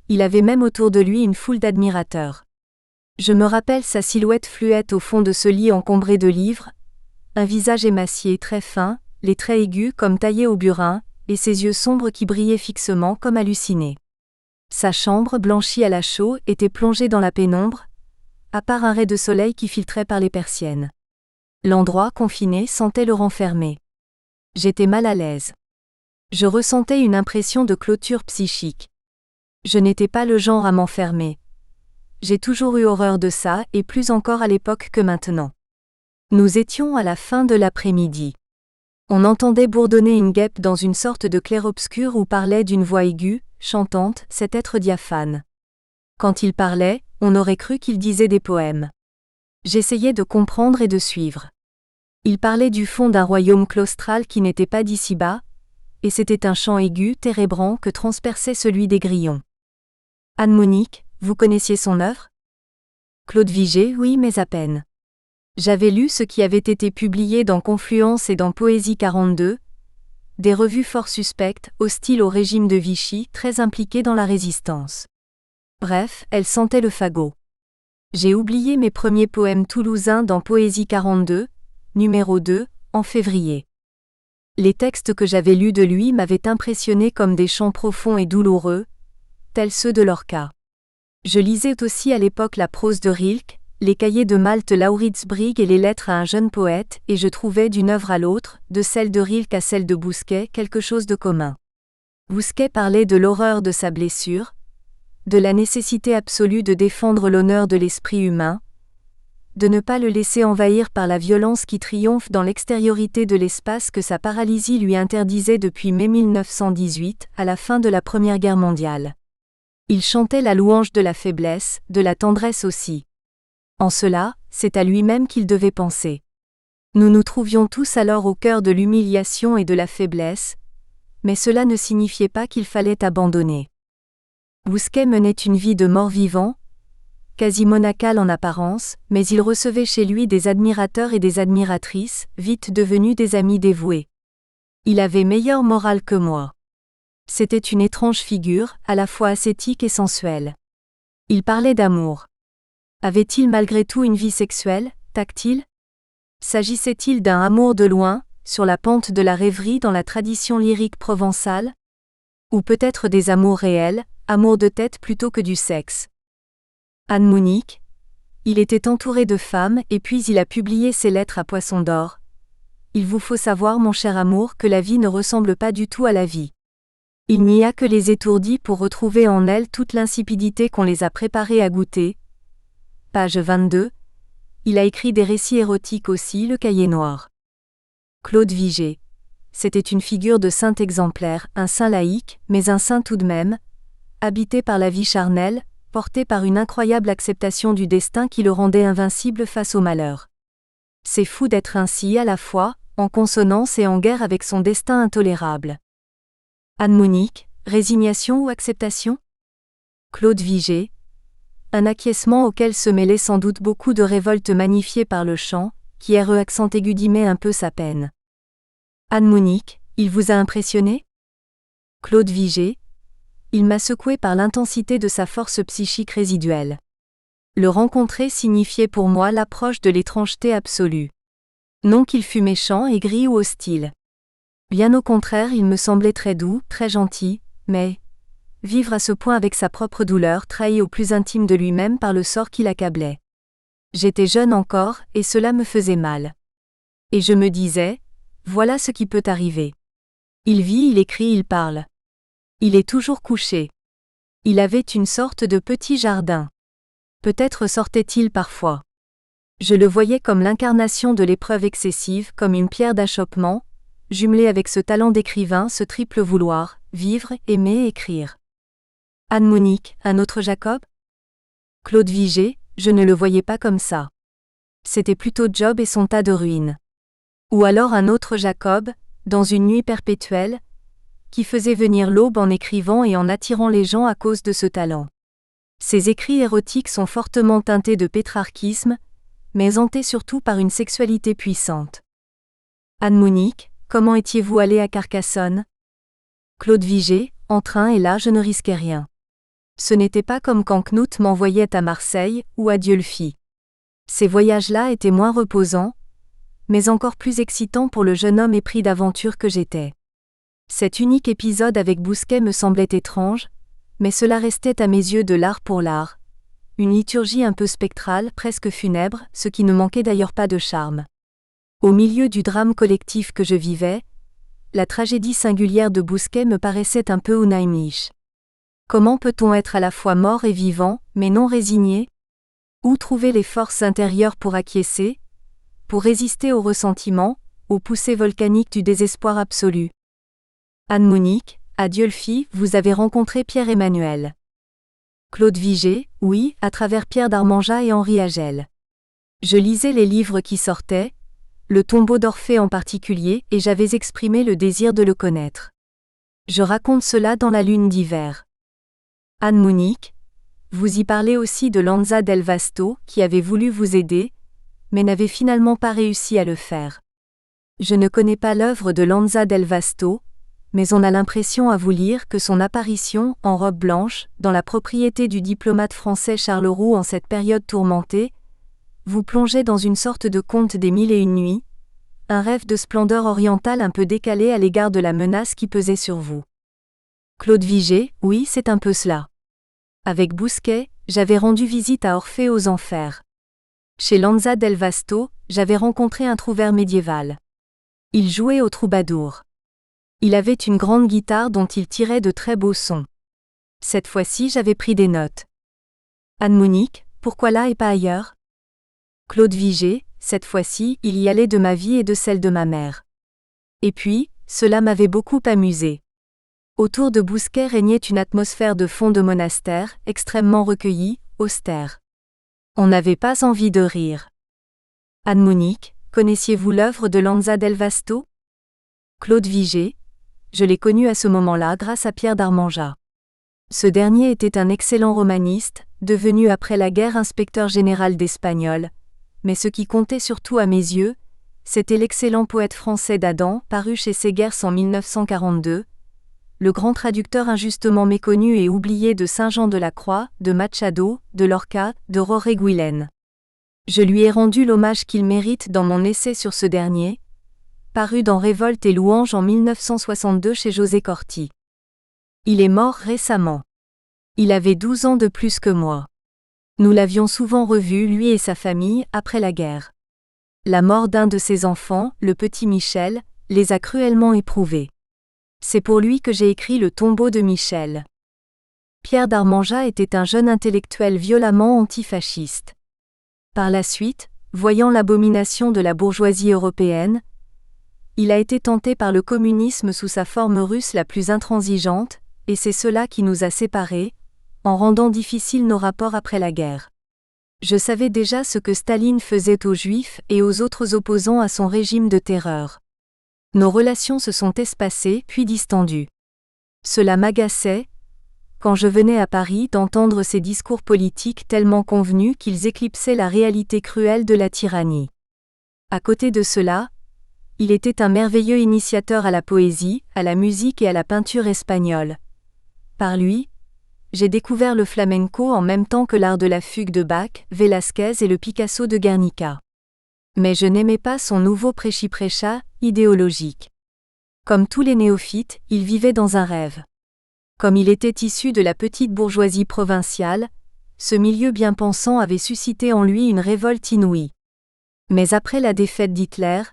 S1: Il avait même autour de lui une foule d'admirateurs. Je me rappelle sa silhouette fluette au fond de ce lit encombré de livres, un visage émacié très fin, les traits aigus comme taillés au burin, et ses yeux sombres qui brillaient fixement comme hallucinés. Sa chambre, blanchie à la chaux, était plongée dans la pénombre, à part un ray de soleil qui filtrait par les persiennes. L'endroit, confiné, sentait le renfermer. J'étais mal à l'aise. Je ressentais une impression de clôture psychique. Je n'étais pas le genre à m'enfermer. J'ai toujours eu horreur de ça, et plus encore à l'époque que maintenant. Nous étions à la fin de l'après-midi. On entendait bourdonner une guêpe dans une sorte de clair-obscur où parlait d'une voix aiguë, chantante, cet être diaphane. Quand il parlait, on aurait cru qu'il disait des poèmes. J'essayais de comprendre et de suivre. Il parlait du fond d'un royaume claustral qui n'était pas d'ici-bas, et c'était un chant aigu, térébrant que transperçait celui des grillons. Anne-Monique, vous connaissiez son œuvre ? Claude Vigée, oui, mais à peine. J'avais lu ce qui avait été publié dans Confluence et dans Poésie 42, des revues fort suspectes, hostiles au régime de Vichy, très impliquées dans la résistance. Bref, elles sentaient le fagot. J'ai oublié mes premiers poèmes toulousains dans Poésie 42, numéro 2, en février. Les textes que j'avais lus de lui m'avaient impressionné comme des chants profonds et douloureux, tels ceux de Lorca. Je lisais aussi à l'époque la prose de Rilke, les cahiers de Malte Laurits Brigg et les lettres à un jeune poète, et je trouvais d'une œuvre à l'autre, de celle de Rilke à celle de Bousquet, quelque chose de commun. Bousquet parlait de l'horreur de sa blessure, de la nécessité absolue de défendre l'honneur de l'esprit humain, de ne pas le laisser envahir par la violence qui triomphe dans l'extériorité de l'espace que sa paralysie lui interdisait depuis mai 1918, à la fin de la Première Guerre mondiale. Il chantait la louange de la faiblesse, de la tendresse aussi. En cela, c'est à lui-même qu'il devait penser. Nous nous trouvions tous alors au cœur de l'humiliation et de la faiblesse, mais cela ne signifiait pas qu'il fallait abandonner. Bousquet menait une vie de mort-vivant, quasi monacale en apparence, mais il recevait chez lui des admirateurs et des admiratrices, vite devenus des amis dévoués. Il avait meilleure morale que moi. C'était une étrange figure, à la fois ascétique et sensuelle. Il parlait d'amour. Avait-il malgré tout une vie sexuelle, tactile ? S'agissait-il d'un amour de loin, sur la pente de la rêverie dans la tradition lyrique provençale ? Ou peut-être des amours réels, amour de tête plutôt que du sexe ? Anne Mounique. Il était entouré de femmes et puis il a publié ses lettres à Poisson d'Or. Il vous faut savoir, mon cher amour, que la vie ne ressemble pas du tout à la vie. Il n'y a que les étourdis pour retrouver en elles toute l'insipidité qu'on les a préparés à goûter. Page 22. Il a écrit des récits érotiques aussi, le Cahier noir. Claude Vigée. C'était une figure de saint exemplaire, un saint laïque, mais un saint tout de même, habité par la vie charnelle, porté par une incroyable acceptation du destin qui le rendait invincible face au malheur. C'est fou d'être ainsi à la fois, en consonance et en guerre avec son destin intolérable. Anne Mounique, résignation ou acceptation ? Claude Vigée. Un acquiescement auquel se mêlait sans doute beaucoup de révolte magnifiée par le chant, qui accent aigu dimait un peu sa peine. Anne Mounique, il vous a impressionné ? Claude Vigée. Il m'a secoué par l'intensité de sa force psychique résiduelle. Le rencontrer signifiait pour moi l'approche de l'étrangeté absolue. Non qu'il fût méchant, aigri ou hostile. Bien au contraire, il me semblait très doux, très gentil, mais vivre à ce point avec sa propre douleur trahi au plus intime de lui-même par le sort qui l'accablait. J'étais jeune encore, et cela me faisait mal. Et je me disais, voilà ce qui peut arriver. Il vit, il écrit, il parle. Il est toujours couché. Il avait une sorte de petit jardin. Peut-être sortait-il parfois. Je le voyais comme l'incarnation de l'épreuve excessive, comme une pierre d'achoppement, jumelée avec ce talent d'écrivain, ce triple vouloir, vivre, aimer, écrire. Anne Mounique, un autre Jacob ? Claude Vigée, je ne le voyais pas comme ça. C'était plutôt Job et son tas de ruines. Ou alors un autre Jacob, dans une nuit perpétuelle, qui faisait venir l'aube en écrivant et en attirant les gens à cause de ce talent. Ses écrits érotiques sont fortement teintés de pétrarchisme, mais hantés surtout par une sexualité puissante. Anne Mounique, comment étiez-vous allé à Carcassonne ? Claude Vigée, en train et là je ne risquais rien. Ce n'était pas comme quand Knut m'envoyait à Marseille ou à Dieulfi. Ces voyages-là étaient moins reposants, mais encore plus excitants pour le jeune homme épris d'aventure que j'étais. Cet unique épisode avec Bousquet me semblait étrange, mais cela restait à mes yeux de l'art pour l'art. Une liturgie un peu spectrale, presque funèbre, ce qui ne manquait d'ailleurs pas de charme. Au milieu du drame collectif que je vivais, la tragédie singulière de Bousquet me paraissait un peu unheimlich. Comment peut-on être à la fois mort et vivant, mais non résigné ? Où trouver les forces intérieures pour acquiescer, pour résister au ressentiment, aux poussées volcaniques du désespoir absolu ? Anne Mounique, à Dieulfi, vous avez rencontré Pierre-Emmanuel. Claude Vigée, oui, à travers Pierre d'Armanjat et Henri Agel. Je lisais les livres qui sortaient, le tombeau d'Orphée en particulier, et j'avais exprimé le désir de le connaître. Je raconte cela dans La Lune d'hiver. Anne Mounique, vous y parlez aussi de Lanza del Vasto, qui avait voulu vous aider, mais n'avait finalement pas réussi à le faire. Je ne connais pas l'œuvre de Lanza del Vasto, mais on a l'impression à vous lire que son apparition, en robe blanche, dans la propriété du diplomate français Charles Roux en cette période tourmentée, vous plongeait dans une sorte de conte des 1001 nuits, un rêve de splendeur orientale un peu décalé à l'égard de la menace qui pesait sur vous. Claude Vigée, oui, c'est un peu cela. Avec Bousquet, j'avais rendu visite à Orphée aux Enfers. Chez Lanza del Vasto, j'avais rencontré un trouvère médiéval. Il jouait au troubadour. Il avait une grande guitare dont il tirait de très beaux sons. Cette fois-ci, j'avais pris des notes. Anne-Monique, pourquoi là et pas ailleurs? Claude Vigée, cette fois-ci, il y allait de ma vie et de celle de ma mère. Et puis, cela m'avait beaucoup amusé. Autour de Bousquet régnait une atmosphère de fond de monastère, extrêmement recueillie, austère. On n'avait pas envie de rire. Anne-Monique, connaissiez-vous l'œuvre de Lanza del Vasto? Claude Vigée, je l'ai connu à ce moment-là grâce à Pierre d'Armanjat. Ce dernier était un excellent romaniste, devenu après la guerre inspecteur général d'Espagnol, mais ce qui comptait surtout à mes yeux, c'était l'excellent poète français d'Adam, paru chez Segers en 1942, le grand traducteur injustement méconnu et oublié de Saint-Jean de la Croix, de Machado, de Lorca, de Roreguilhen. Je lui ai rendu l'hommage qu'il mérite dans mon essai sur ce dernier, paru dans Révolte et Louange en 1962 chez José Corti. Il est mort récemment. Il avait 12 ans de plus que moi. Nous l'avions souvent revu, lui et sa famille, après la guerre. La mort d'un de ses enfants, le petit Michel, les a cruellement éprouvés. C'est pour lui que j'ai écrit Le tombeau de Michel. Pierre d'Armanjat était un jeune intellectuel violemment antifasciste. Par la suite, voyant l'abomination de la bourgeoisie européenne, il a été tenté par le communisme sous sa forme russe la plus intransigeante, et c'est cela qui nous a séparés, en rendant difficiles nos rapports après la guerre. Je savais déjà ce que Staline faisait aux Juifs et aux autres opposants à son régime de terreur. Nos relations se sont espacées puis distendues. Cela m'agaçait, quand je venais à Paris, d'entendre ces discours politiques tellement convenus qu'ils éclipsaient la réalité cruelle de la tyrannie. À côté de cela, il était un merveilleux initiateur à la poésie, à la musique et à la peinture espagnole. Par lui, j'ai découvert le flamenco en même temps que l'art de la fugue de Bach, Velázquez et le Picasso de Guernica. Mais je n'aimais pas son nouveau prêchi-prêcha, idéologique. Comme tous les néophytes, il vivait dans un rêve. Comme il était issu de la petite bourgeoisie provinciale, ce milieu bien pensant avait suscité en lui une révolte inouïe. Mais après la défaite d'Hitler,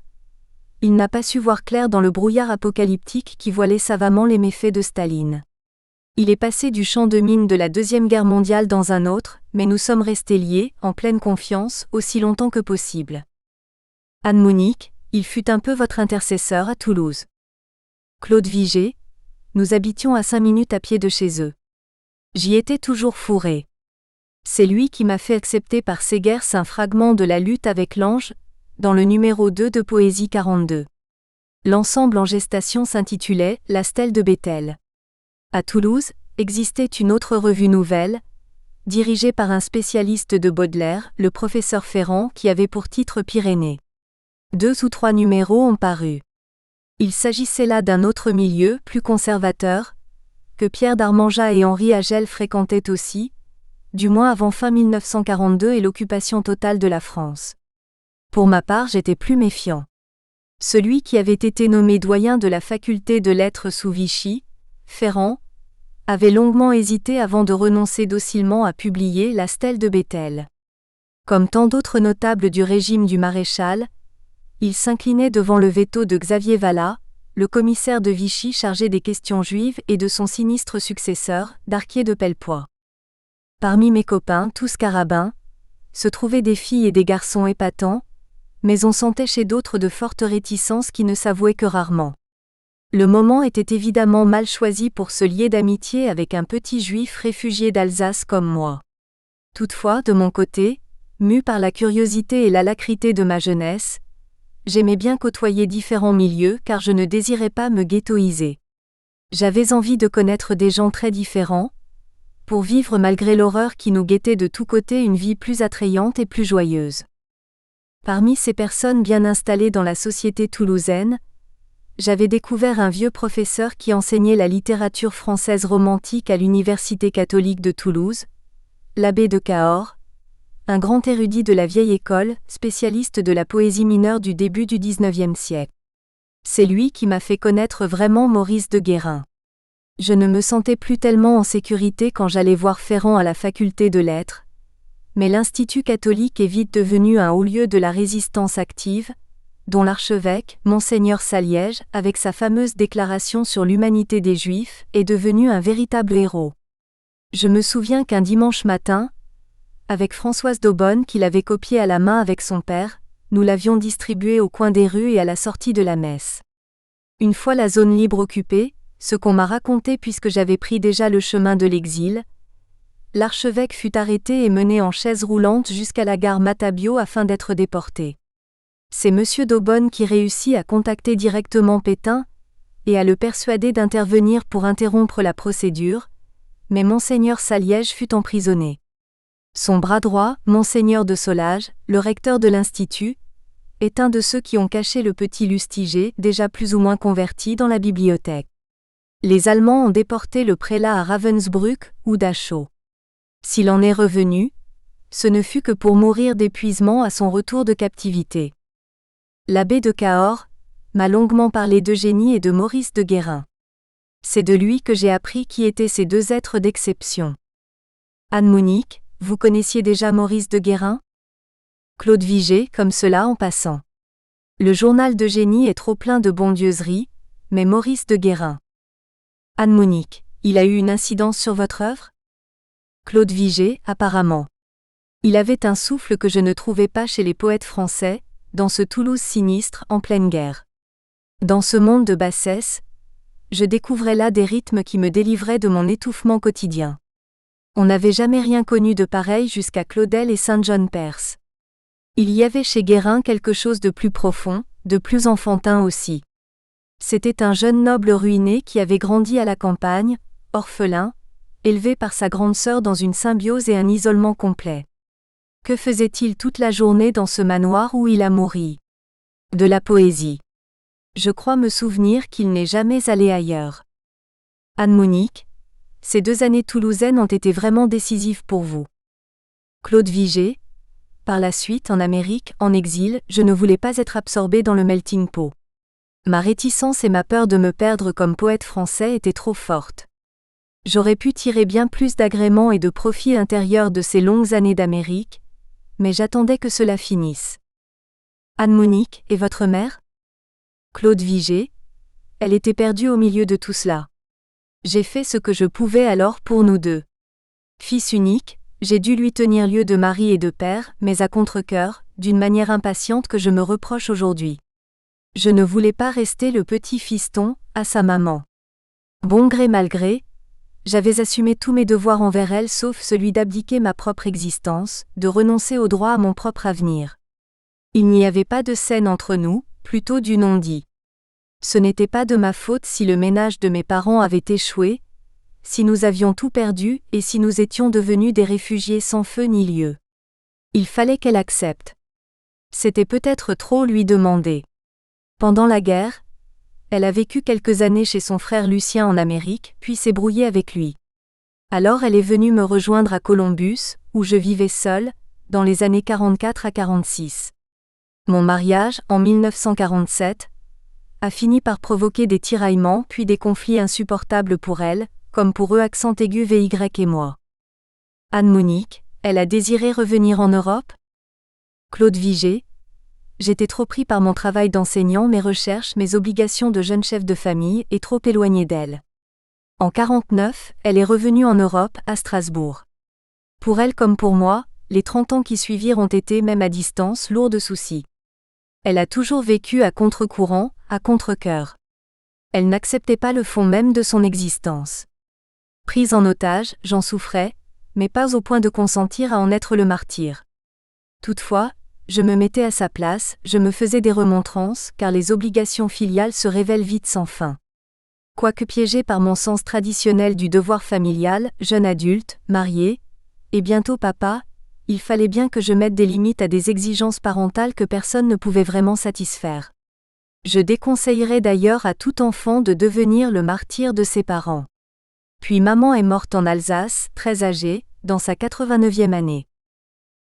S1: il n'a pas su voir clair dans le brouillard apocalyptique qui voilait savamment les méfaits de Staline. Il est passé du champ de mine de la Deuxième Guerre mondiale dans un autre, mais nous sommes restés liés, en pleine confiance, aussi longtemps que possible. Anne-Monique, il fut un peu votre intercesseur à Toulouse. Claude Vigée, nous habitions à 5 minutes à pied de chez eux. J'y étais toujours fourré. C'est lui qui m'a fait accepter par Segers un fragment de La lutte avec l'ange, dans le numéro 2 de Poésie 42. L'ensemble en gestation s'intitulait La stèle de Bethel. À Toulouse, existait une autre revue nouvelle, dirigée par un spécialiste de Baudelaire, le professeur Ferrand, qui avait pour titre Pyrénées. 2 ou 3 numéros ont paru. Il s'agissait là d'un autre milieu, plus conservateur, que Pierre d'Armanjat et Henri Agel fréquentaient aussi, du moins avant fin 1942 et l'occupation totale de la France. Pour ma part, j'étais plus méfiant. Celui qui avait été nommé doyen de la faculté de lettres sous Vichy, Ferrand, avait longuement hésité avant de renoncer docilement à publier La stèle de Bethel. Comme tant d'autres notables du régime du maréchal, il s'inclinait devant le veto de Xavier Vallat, le commissaire de Vichy chargé des questions juives et de son sinistre successeur, Darquier de Pellepoix. Parmi mes copains, tous carabins, se trouvaient des filles et des garçons épatants, mais on sentait chez d'autres de fortes réticences qui ne s'avouaient que rarement. Le moment était évidemment mal choisi pour se lier d'amitié avec un petit juif réfugié d'Alsace comme moi. Toutefois, de mon côté, mu par la curiosité et l'alacrité de ma jeunesse, j'aimais bien côtoyer différents milieux car je ne désirais pas me ghettoiser. J'avais envie de connaître des gens très différents, pour vivre malgré l'horreur qui nous guettait de tous côtés une vie plus attrayante et plus joyeuse. Parmi ces personnes bien installées dans la société toulousaine, j'avais découvert un vieux professeur qui enseignait la littérature française romantique à l'Université catholique de Toulouse, l'abbé de Cahors, un grand érudit de la vieille école, spécialiste de la poésie mineure du début du XIXe siècle. C'est lui qui m'a fait connaître vraiment Maurice de Guérin. Je ne me sentais plus tellement en sécurité quand j'allais voir Ferrand à la faculté de lettres, mais l'Institut catholique est vite devenu un haut lieu de la résistance active, dont l'archevêque, Monseigneur Saliège, avec sa fameuse déclaration sur l'humanité des Juifs, est devenu un véritable héros. Je me souviens qu'un dimanche matin, avec Françoise d'Aubonne qu'il avait copié à la main avec son père, nous l'avions distribué au coin des rues et à la sortie de la messe. Une fois la zone libre occupée, ce qu'on m'a raconté puisque j'avais pris déjà le chemin de l'exil, l'archevêque fut arrêté et mené en chaise roulante jusqu'à la gare Matabio afin d'être déporté. C'est M. d'Aubonne qui réussit à contacter directement Pétain et à le persuader d'intervenir pour interrompre la procédure, mais Monseigneur Saliège fut emprisonné. Son bras droit, Monseigneur de Solage, le recteur de l'Institut, est un de ceux qui ont caché le petit Lustiger, déjà plus ou moins converti, dans la bibliothèque. Les Allemands ont déporté le prélat à Ravensbrück ou Dachau. S'il en est revenu, ce ne fut que pour mourir d'épuisement à son retour de captivité. L'abbé de Cahors m'a longuement parlé d'Eugénie et de Maurice de Guérin. C'est de lui que j'ai appris qui étaient ces deux êtres d'exception. Anne-Monique, vous connaissiez déjà Maurice de Guérin ? Claude Vigée, comme cela en passant. Le journal d'Eugénie est trop plein de bondieuseries, mais Maurice de Guérin. Anne-Monique, il a eu une incidence sur votre œuvre ? Claude Vigée, apparemment. Il avait un souffle que je ne trouvais pas chez les poètes français, dans ce Toulouse sinistre en pleine guerre. Dans ce monde de bassesse, je découvrais là des rythmes qui me délivraient de mon étouffement quotidien. On n'avait jamais rien connu de pareil jusqu'à Claudel et Saint-John-Perse. Il y avait chez Guérin quelque chose de plus profond, de plus enfantin aussi. C'était un jeune noble ruiné qui avait grandi à la campagne, orphelin, élevé par sa grande sœur dans une symbiose et un isolement complet. Que faisait-il toute la journée dans ce manoir où il a mouru ? De la poésie. Je crois me souvenir qu'il n'est jamais allé ailleurs. Anne-Monique, ces 2 années toulousaines ont été vraiment décisives pour vous. Claude Vigée, par la suite en Amérique, en exil, je ne voulais pas être absorbé dans le melting pot. Ma réticence et ma peur de me perdre comme poète français étaient trop fortes. J'aurais pu tirer bien plus d'agréments et de profit intérieur de ces longues années d'Amérique, mais j'attendais que cela finisse. Anne-Monique, et votre mère ? Claude Vigée, elle était perdue au milieu de tout cela. J'ai fait ce que je pouvais alors pour nous deux. Fils unique, j'ai dû lui tenir lieu de mari et de père, mais à contre-cœur, d'une manière impatiente que je me reproche aujourd'hui. Je ne voulais pas rester le petit fiston, à sa maman. Bon gré mal gré, j'avais assumé tous mes devoirs envers elle sauf celui d'abdiquer ma propre existence, de renoncer au droit à mon propre avenir. Il n'y avait pas de scène entre nous, plutôt du non-dit. Ce n'était pas de ma faute si le ménage de mes parents avait échoué, si nous avions tout perdu et si nous étions devenus des réfugiés sans feu ni lieu. Il fallait qu'elle accepte. C'était peut-être trop lui demander. Pendant la guerre, elle a vécu quelques années chez son frère Lucien en Amérique, puis s'est brouillée avec lui. Alors elle est venue me rejoindre à Columbus, où je vivais seule, dans les années 44 à 46. Mon mariage, en 1947, a fini par provoquer des tiraillements puis des conflits insupportables pour elle, comme pour eux accent aigu VY et moi. Anne-Monique, elle a désiré revenir en Europe ? Claude Vigée, j'étais trop pris par mon travail d'enseignant, mes recherches, mes obligations de jeune chef de famille et trop éloigné d'elle. En 49, elle est revenue en Europe, à Strasbourg. Pour elle comme pour moi, les 30 ans qui suivirent ont été, même à distance, lourds de soucis. Elle a toujours vécu à contre-courant, à contre-cœur. Elle n'acceptait pas le fond même de son existence. Prise en otage, j'en souffrais, mais pas au point de consentir à en être le martyr. Toutefois, je me mettais à sa place, je me faisais des remontrances, car les obligations filiales se révèlent vite sans fin. Quoique piégé par mon sens traditionnel du devoir familial, jeune adulte, marié, et bientôt papa, il fallait bien que je mette des limites à des exigences parentales que personne ne pouvait vraiment satisfaire. Je déconseillerais d'ailleurs à tout enfant de devenir le martyr de ses parents. Puis maman est morte en Alsace, très âgée, dans sa 89e année.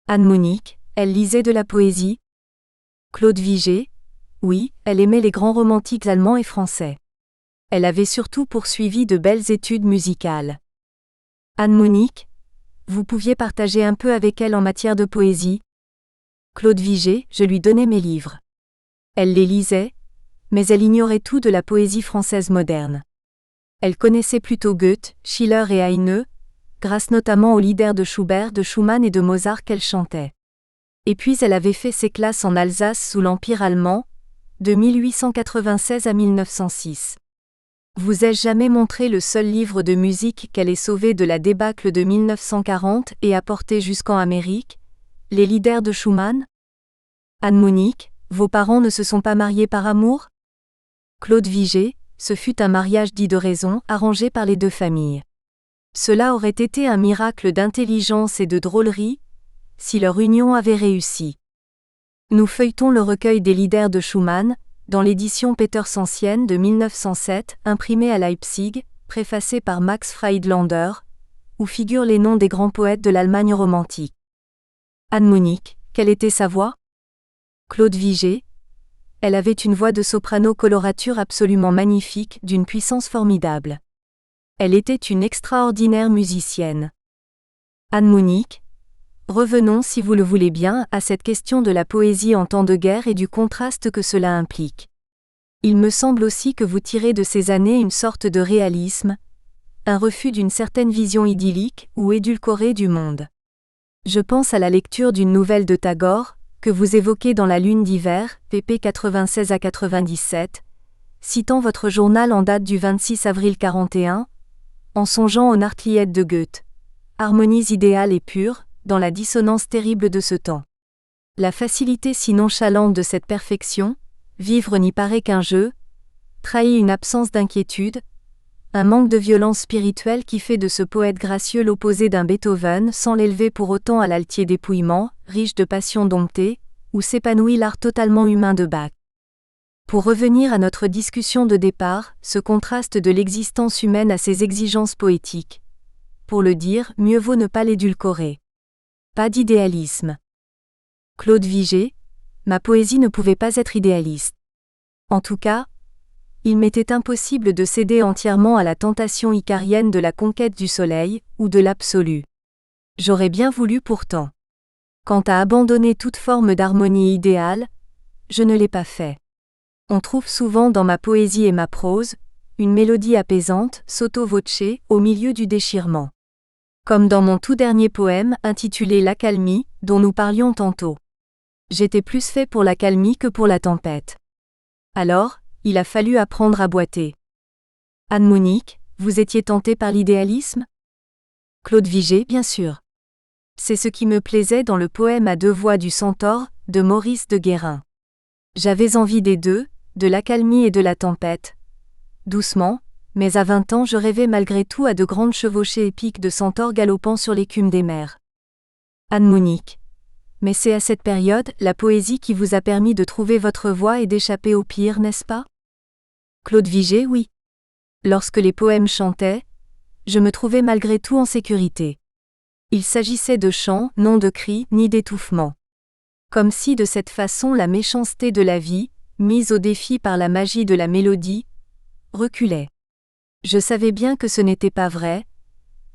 S1: Anne-Monique, elle lisait de la poésie ? Claude Vigée, oui, elle aimait les grands romantiques allemands et français. Elle avait surtout poursuivi de belles études musicales. Anne-Monique, vous pouviez partager un peu avec elle en matière de poésie? Claude Vigée, je lui donnais mes livres. Elle les lisait, mais elle ignorait tout de la poésie française moderne. Elle connaissait plutôt Goethe, Schiller et Heine, grâce notamment aux lieder de Schubert, de Schumann et de Mozart qu'elle chantait. Et puis elle avait fait ses classes en Alsace sous l'Empire allemand, de 1896 à 1906. Vous ai-je jamais montré le seul livre de musique qu'elle ait sauvé de la débâcle de 1940 et apporté jusqu'en Amérique, les lieder de Schumann? Anne-Monique, vos parents ne se sont pas mariés par amour? Claude Vigée, ce fut un mariage dit de raison, arrangé par les deux familles. Cela aurait été un miracle d'intelligence et de drôlerie, si leur union avait réussi. Nous feuilletons le recueil des lieder de Schumann, dans l'édition Petersensienne de 1907, imprimée à Leipzig, préfacée par Max Friedlander, où figurent les noms des grands poètes de l'Allemagne romantique. Anne-Monique, quelle était sa voix? Claude Vigée. Elle avait une voix de soprano colorature absolument magnifique, d'une puissance formidable. Elle était une extraordinaire musicienne. Anne-Monique. Revenons, si vous le voulez bien, à cette question de la poésie en temps de guerre et du contraste que cela implique. Il me semble aussi que vous tirez de ces années une sorte de réalisme, un refus d'une certaine vision idyllique ou édulcorée du monde. Je pense à la lecture d'une nouvelle de Tagore, que vous évoquez dans La Lune d'hiver, pp 96 à 97, citant votre journal en date du 26 avril 41, en songeant aux Nartlied de Goethe. Harmonies idéales et pures, dans la dissonance terrible de ce temps. La facilité si nonchalante de cette perfection, vivre n'y paraît qu'un jeu, trahit une absence d'inquiétude, un manque de violence spirituelle qui fait de ce poète gracieux l'opposé d'un Beethoven sans l'élever pour autant à l'altier dépouillement, riche de passions domptées, où s'épanouit l'art totalement humain de Bach. Pour revenir à notre discussion de départ, ce contraste de l'existence humaine à ses exigences poétiques. Pour le dire, mieux vaut ne pas l'édulcorer. Pas d'idéalisme. Claude Vigée, ma poésie ne pouvait pas être idéaliste. En tout cas, il m'était impossible de céder entièrement à la tentation icarienne de la conquête du soleil, ou de l'absolu. J'aurais bien voulu pourtant. Quant à abandonner toute forme d'harmonie idéale, je ne l'ai pas fait. On trouve souvent dans ma poésie et ma prose, une mélodie apaisante, sotto voce, au milieu du déchirement. Comme dans mon tout dernier poème, intitulé L'accalmie, dont nous parlions tantôt. J'étais plus fait pour l'accalmie que pour la tempête. Alors, il a fallu apprendre à boiter. Anne-Monique, vous étiez tentée par l'idéalisme? Claude Vigée, bien sûr. C'est ce qui me plaisait dans le poème à deux voix du Centaure, de Maurice de Guérin. J'avais envie des deux, de l'accalmie et de la tempête. Doucement, mais à 20 ans je rêvais malgré tout à de grandes chevauchées épiques de centaures galopant sur l'écume des mers. Anne-Monique. Mais c'est à cette période, la poésie qui vous a permis de trouver votre voie et d'échapper au pire, n'est-ce pas? Claude Vigée, oui. Lorsque les poèmes chantaient, je me trouvais malgré tout en sécurité. Il s'agissait de chants, non de cris, ni d'étouffement. Comme si de cette façon la méchanceté de la vie, mise au défi par la magie de la mélodie, reculait. Je savais bien que ce n'était pas vrai,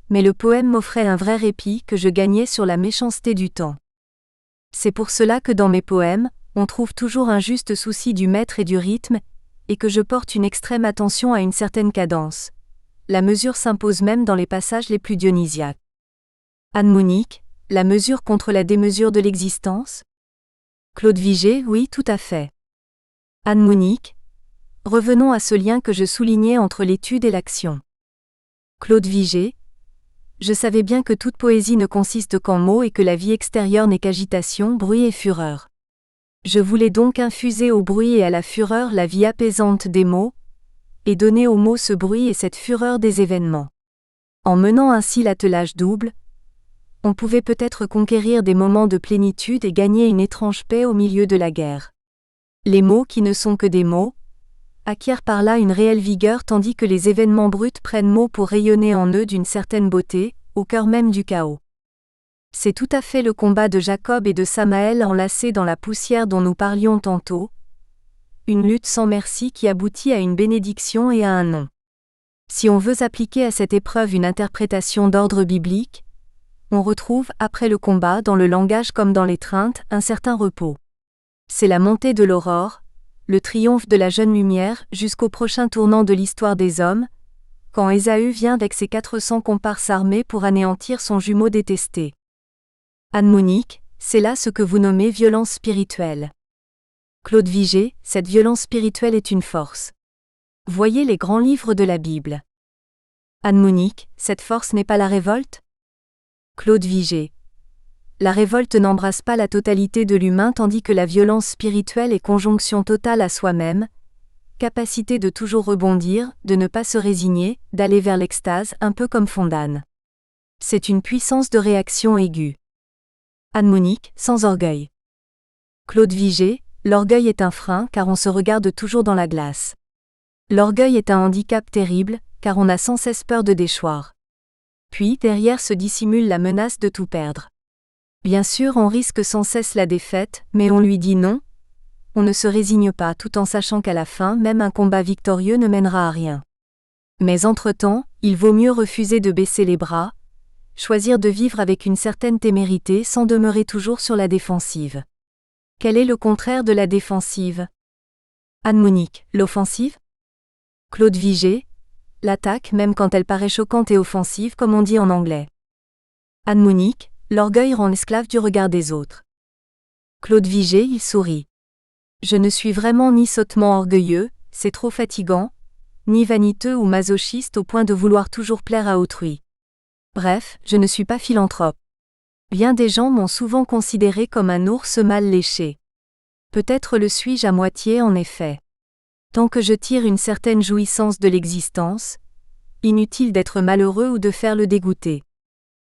S1: mais le poème m'offrait un vrai répit que je gagnais sur la méchanceté du temps. C'est pour cela que dans mes poèmes, on trouve toujours un juste souci du mètre et du rythme, et que je porte une extrême attention à une certaine cadence. La mesure s'impose même dans les passages les plus dionysiaques. Anne-Monique, la mesure contre la démesure de l'existence? Claude Vigée, oui, tout à fait. Anne-Monique, revenons à ce lien que je soulignais entre l'étude et l'action. Claude Vigée, je savais bien que toute poésie ne consiste qu'en mots et que la vie extérieure n'est qu'agitation, bruit et fureur. Je voulais donc infuser au bruit et à la fureur la vie apaisante des mots, et donner aux mots ce bruit et cette fureur des événements. En menant ainsi l'attelage double, on pouvait peut-être conquérir des moments de plénitude et gagner une étrange paix au milieu de la guerre. Les mots qui ne sont que des mots, acquièrent par là une réelle vigueur tandis que les événements bruts prennent mot pour rayonner en eux d'une certaine beauté, au cœur même du chaos. C'est tout à fait le combat de Jacob et de Samaël enlacés dans la poussière dont nous parlions tantôt, une lutte sans merci qui aboutit à une bénédiction et à un non. Si on veut appliquer à cette épreuve une interprétation d'ordre biblique, on retrouve, après le combat, dans le langage comme dans l'étreinte, un certain repos. C'est la montée de l'aurore, le triomphe de la jeune lumière jusqu'au prochain tournant de l'histoire des hommes, quand Ésaü vient avec ses 400 comparses armés pour anéantir son jumeau détesté. Anne-Monique, c'est là ce que vous nommez violence spirituelle. Claude Vigée, cette violence spirituelle est une force. Voyez les grands livres de la Bible. Anne-Monique, cette force n'est pas la révolte? Claude Vigée. La révolte n'embrasse pas la totalité de l'humain tandis que la violence spirituelle est conjonction totale à soi-même, capacité de toujours rebondir, de ne pas se résigner, d'aller vers l'extase, un peu comme Fondane. C'est une puissance de réaction aiguë. Anne-Monique, sans orgueil. Claude Vigée, l'orgueil est un frein car on se regarde toujours dans la glace. L'orgueil est un handicap terrible, car on a sans cesse peur de déchoir. Puis, derrière se dissimule la menace de tout perdre. Bien sûr, on risque sans cesse la défaite, mais on lui dit non. On ne se résigne pas tout en sachant qu'à la fin, même un combat victorieux ne mènera à rien. Mais entre-temps, il vaut mieux refuser de baisser les bras, choisir de vivre avec une certaine témérité sans demeurer toujours sur la défensive. Quel est le contraire de la défensive? Anne-Monique, l'offensive? Claude Vigée, l'attaque même quand elle paraît choquante et offensive comme on dit en anglais. Anne-Monique, l'orgueil rend l'esclave du regard des autres. Claude Vigée, il sourit. Je ne suis vraiment ni sottement orgueilleux, c'est trop fatigant, ni vaniteux ou masochiste au point de vouloir toujours plaire à autrui. Bref, je ne suis pas philanthrope. Bien des gens m'ont souvent considéré comme un ours mal léché. Peut-être le suis-je à moitié en effet. Tant que je tire une certaine jouissance de l'existence, inutile d'être malheureux ou de faire le dégoûté.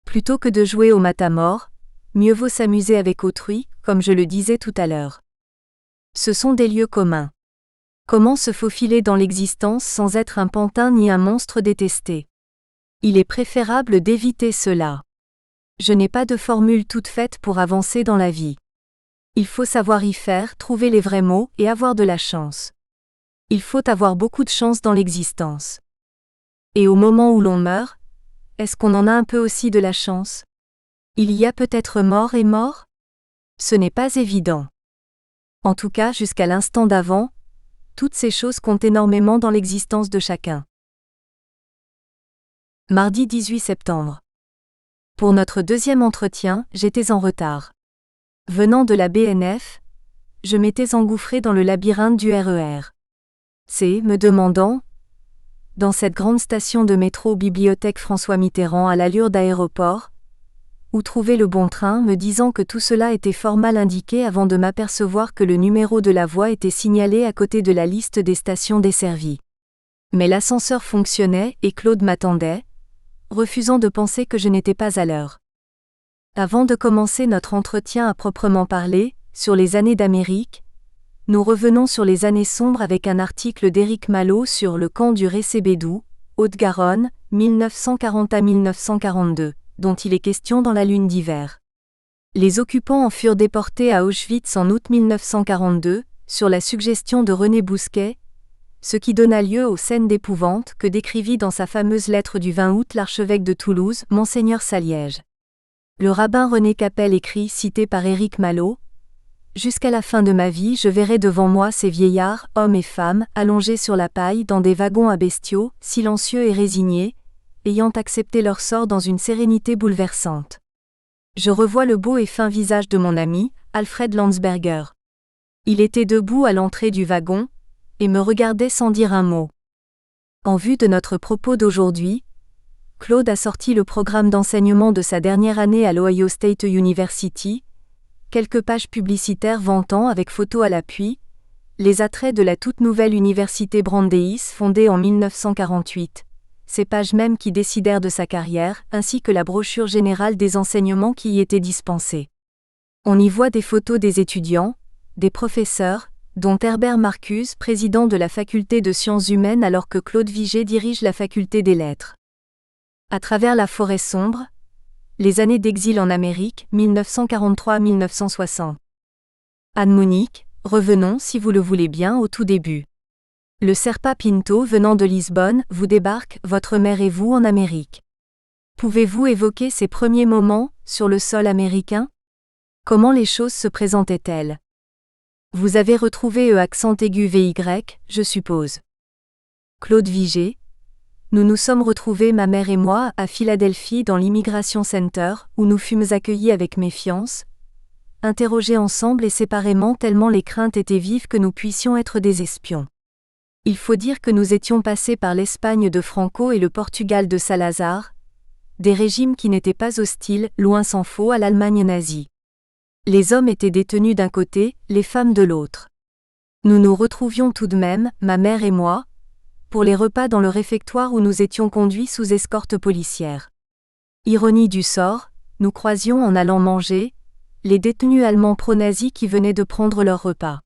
S1: Plutôt que de jouer au matamor, mieux vaut s'amuser avec autrui, comme je le disais tout à l'heure. Ce sont des lieux communs. Comment se faufiler dans l'existence sans être un pantin ni un monstre détesté? Il est préférable d'éviter cela. Je n'ai pas de formule toute faite pour avancer dans la vie. Il faut savoir y faire, trouver les vrais mots et avoir de la chance. Il faut avoir beaucoup de chance dans l'existence. Et au moment où l'on meurt, est-ce qu'on en a un peu aussi de la chance? Il y a peut-être mort et mort? Ce n'est pas évident. En tout cas, jusqu'à l'instant d'avant, toutes ces choses comptent énormément dans l'existence de chacun. Mardi 18 septembre. Pour notre deuxième entretien, j'étais en retard. Venant de la BNF, je m'étais engouffré dans le labyrinthe du RER. C, me demandant, dans cette grande station de métro bibliothèque François Mitterrand à l'allure d'aéroport, où trouver le bon train, me disant que tout cela était fort mal indiqué avant de m'apercevoir que le numéro de la voie était signalé à côté de la liste des stations desservies. Mais l'ascenseur fonctionnait et Claude m'attendait, refusant de penser que je n'étais pas à l'heure. Avant de commencer notre entretien à proprement parler, sur les années d'Amérique, nous revenons sur les années sombres avec un article d'Éric Malo sur le camp du Récébédou, Haute-Garonne, 1940 à 1942. Dont il est question dans la lune d'hiver. Les occupants en furent déportés à Auschwitz en août 1942, sur la suggestion de René Bousquet, ce qui donna lieu aux scènes d'épouvante que décrivit dans sa fameuse lettre du 20 août l'archevêque de Toulouse, Monseigneur Saliège. Le rabbin René Capel écrit, cité par Éric Malo, « Jusqu'à la fin de ma vie je verrai devant moi ces vieillards, hommes et femmes, allongés sur la paille dans des wagons à bestiaux, silencieux et résignés, ayant accepté leur sort dans une sérénité bouleversante. Je revois le beau et fin visage de mon ami, Alfred Landsberger. Il était debout à l'entrée du wagon, et me regardait sans dire un mot. En vue de notre propos d'aujourd'hui, Claude a sorti le programme d'enseignement de sa dernière année à l'Ohio State University, quelques pages publicitaires vantant avec photo à l'appui, les attraits de la toute nouvelle université Brandeis fondée en 1948. Ces pages mêmes qui décidèrent de sa carrière, ainsi que la brochure générale des enseignements qui y étaient dispensés. On y voit des photos des étudiants, des professeurs, dont Herbert Marcuse, président de la faculté de sciences humaines alors que Claude Vigée dirige la faculté des lettres. À travers la forêt sombre, les années d'exil en Amérique, 1943-1960. Anne-Monique, revenons si vous le voulez bien au tout début. Le Serpa Pinto venant de Lisbonne vous débarque, votre mère et vous en Amérique. Pouvez-vous évoquer ces premiers moments, sur le sol américain? Comment les choses se présentaient-elles? Vous avez retrouvé accent aigu VY, je suppose. Claude Vigée. Nous nous sommes retrouvés, ma mère et moi, à Philadelphie dans l'Immigration Center, où nous fûmes accueillis avec méfiance, interrogés ensemble et séparément tellement les craintes étaient vives que nous puissions être des espions. Il faut dire que nous étions passés par l'Espagne de Franco et le Portugal de Salazar, des régimes qui n'étaient pas hostiles, loin s'en faut, à l'Allemagne nazie. Les hommes étaient détenus d'un côté, les femmes de l'autre. Nous nous retrouvions tout de même, ma mère et moi, pour les repas dans le réfectoire où nous étions conduits sous escorte policière. Ironie du sort, nous croisions en allant manger, les détenus allemands pro-nazis qui venaient de prendre leur repas.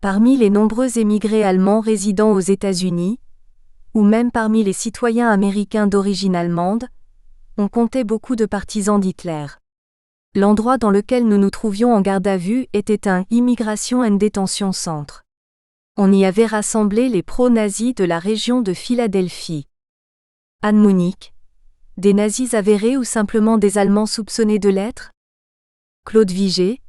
S1: Parmi les nombreux émigrés allemands résidant aux États-Unis, ou même parmi les citoyens américains d'origine allemande, on comptait beaucoup de partisans d'Hitler. L'endroit dans lequel nous nous trouvions en garde à vue était un « Immigration and Detention Center ». On y avait rassemblé les pro-nazis de la région de Philadelphie. Anne Monique. Des nazis avérés ou simplement des Allemands soupçonnés de l'être? Claude Vigée.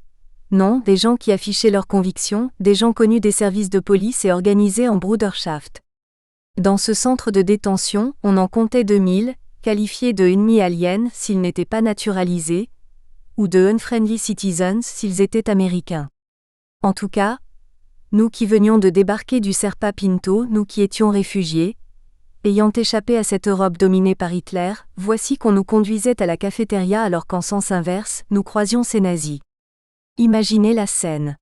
S1: Non, des gens qui affichaient leurs convictions, des gens connus des services de police et organisés en Bruderschaft. Dans ce centre de détention, on en comptait 2000, qualifiés de ennemis aliens s'ils n'étaient pas naturalisés, ou de unfriendly citizens s'ils étaient américains. En tout cas, nous qui venions de débarquer du Serpa Pinto, nous qui étions réfugiés, ayant échappé à cette Europe dominée par Hitler, voici qu'on nous conduisait à la cafétéria alors qu'en sens inverse, nous croisions ces nazis. Imaginez la scène.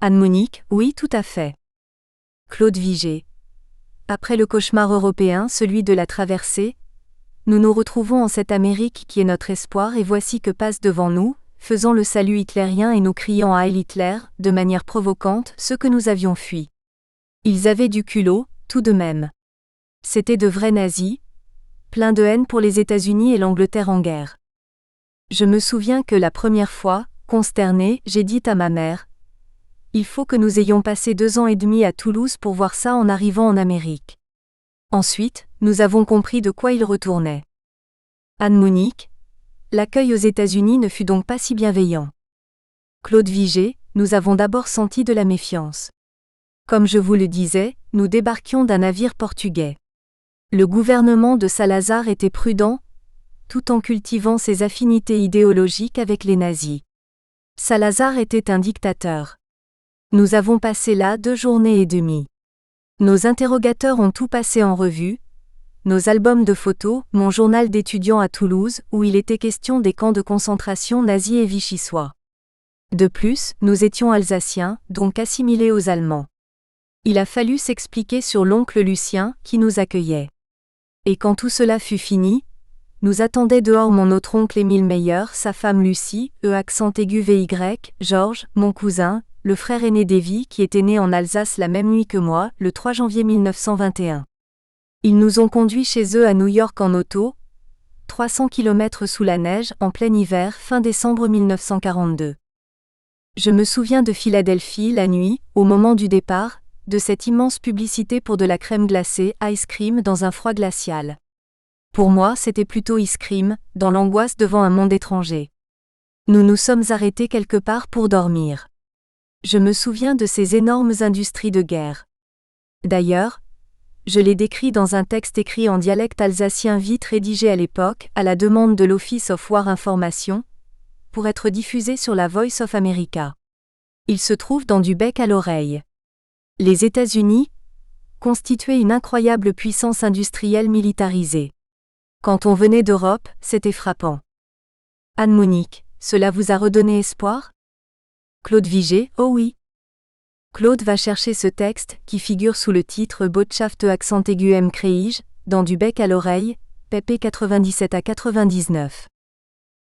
S1: Anne Monique, oui, tout à fait. Claude Vigée. Après le cauchemar européen, celui de la traversée, nous nous retrouvons en cette Amérique qui est notre espoir et voici que passe devant nous, faisant le salut hitlérien et nous criant à Heil Hitler, de manière provocante, ceux que nous avions fui. Ils avaient du culot, tout de même. C'étaient de vrais nazis, pleins de haine pour les États-Unis et l'Angleterre en guerre. Je me souviens que la première fois, consternée, j'ai dit à ma mère: « Il faut que nous ayons passé 2 ans et demi à Toulouse pour voir ça en arrivant en Amérique. » Ensuite, nous avons compris de quoi il retournait. Anne Monique. L'accueil aux États-Unis ne fut donc pas si bienveillant. Claude Vigée, nous avons d'abord senti de la méfiance. Comme je vous le disais, nous débarquions d'un navire portugais. Le gouvernement de Salazar était prudent, tout en cultivant ses affinités idéologiques avec les nazis. Salazar était un dictateur. Nous avons passé là 2 journées et demie. Nos interrogateurs ont tout passé en revue, nos albums de photos, mon journal d'étudiant à Toulouse, où il était question des camps de concentration nazis et vichysois. De plus, nous étions alsaciens, donc assimilés aux Allemands. Il a fallu s'expliquer sur l'oncle Lucien, qui nous accueillait. Et quand tout cela fut fini, nous attendait dehors mon autre oncle Émile Meyer, sa femme Lucie, accent aigu VY, Georges, mon cousin, le frère aîné d'Evie qui était né en Alsace la même nuit que moi, le 3 janvier 1921. Ils nous ont conduits chez eux à New York en auto, 300 km sous la neige, en plein hiver, fin décembre 1942. Je me souviens de Philadelphie la nuit, au moment du départ, de cette immense publicité pour de la crème glacée, ice cream dans un froid glacial. Pour moi, c'était plutôt ice cream, dans l'angoisse devant un monde étranger. Nous nous sommes arrêtés quelque part pour dormir. Je me souviens de ces énormes industries de guerre. D'ailleurs, je l'ai décrit dans un texte écrit en dialecte alsacien vite rédigé à l'époque, à la demande de l'Office of War Information, pour être diffusé sur la Voice of America. Il se trouve dans du bec à l'oreille. Les États-Unis constituaient une incroyable puissance industrielle militarisée. Quand on venait d'Europe, c'était frappant. Anne Monique, cela vous a redonné espoir? Claude Vigée, oh oui. Claude va chercher ce texte, qui figure sous le titre Botschaft accent aigu M. Kreij, dans du bec à l'oreille, pp 97 à 99.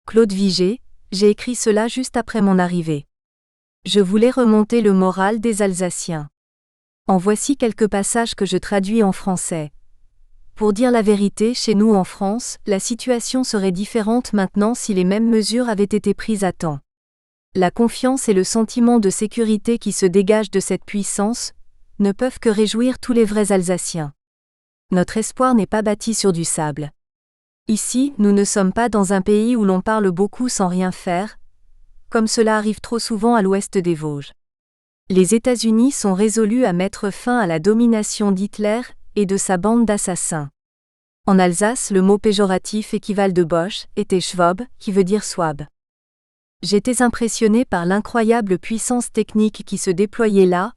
S1: Claude Vigée, j'ai écrit cela juste après mon arrivée. Je voulais remonter le moral des Alsaciens. En voici quelques passages que je traduis en français. Pour dire la vérité, chez nous en France, la situation serait différente maintenant si les mêmes mesures avaient été prises à temps. La confiance et le sentiment de sécurité qui se dégagent de cette puissance ne peuvent que réjouir tous les vrais Alsaciens. Notre espoir n'est pas bâti sur du sable. Ici, nous ne sommes pas dans un pays où l'on parle beaucoup sans rien faire, comme cela arrive trop souvent à l'ouest des Vosges. Les États-Unis sont résolus à mettre fin à la domination d'Hitler et de sa bande d'assassins. En Alsace, le mot péjoratif équivalent de Bosch était Schwab, qui veut dire Swab. J'étais impressionné par l'incroyable puissance technique qui se déployait là,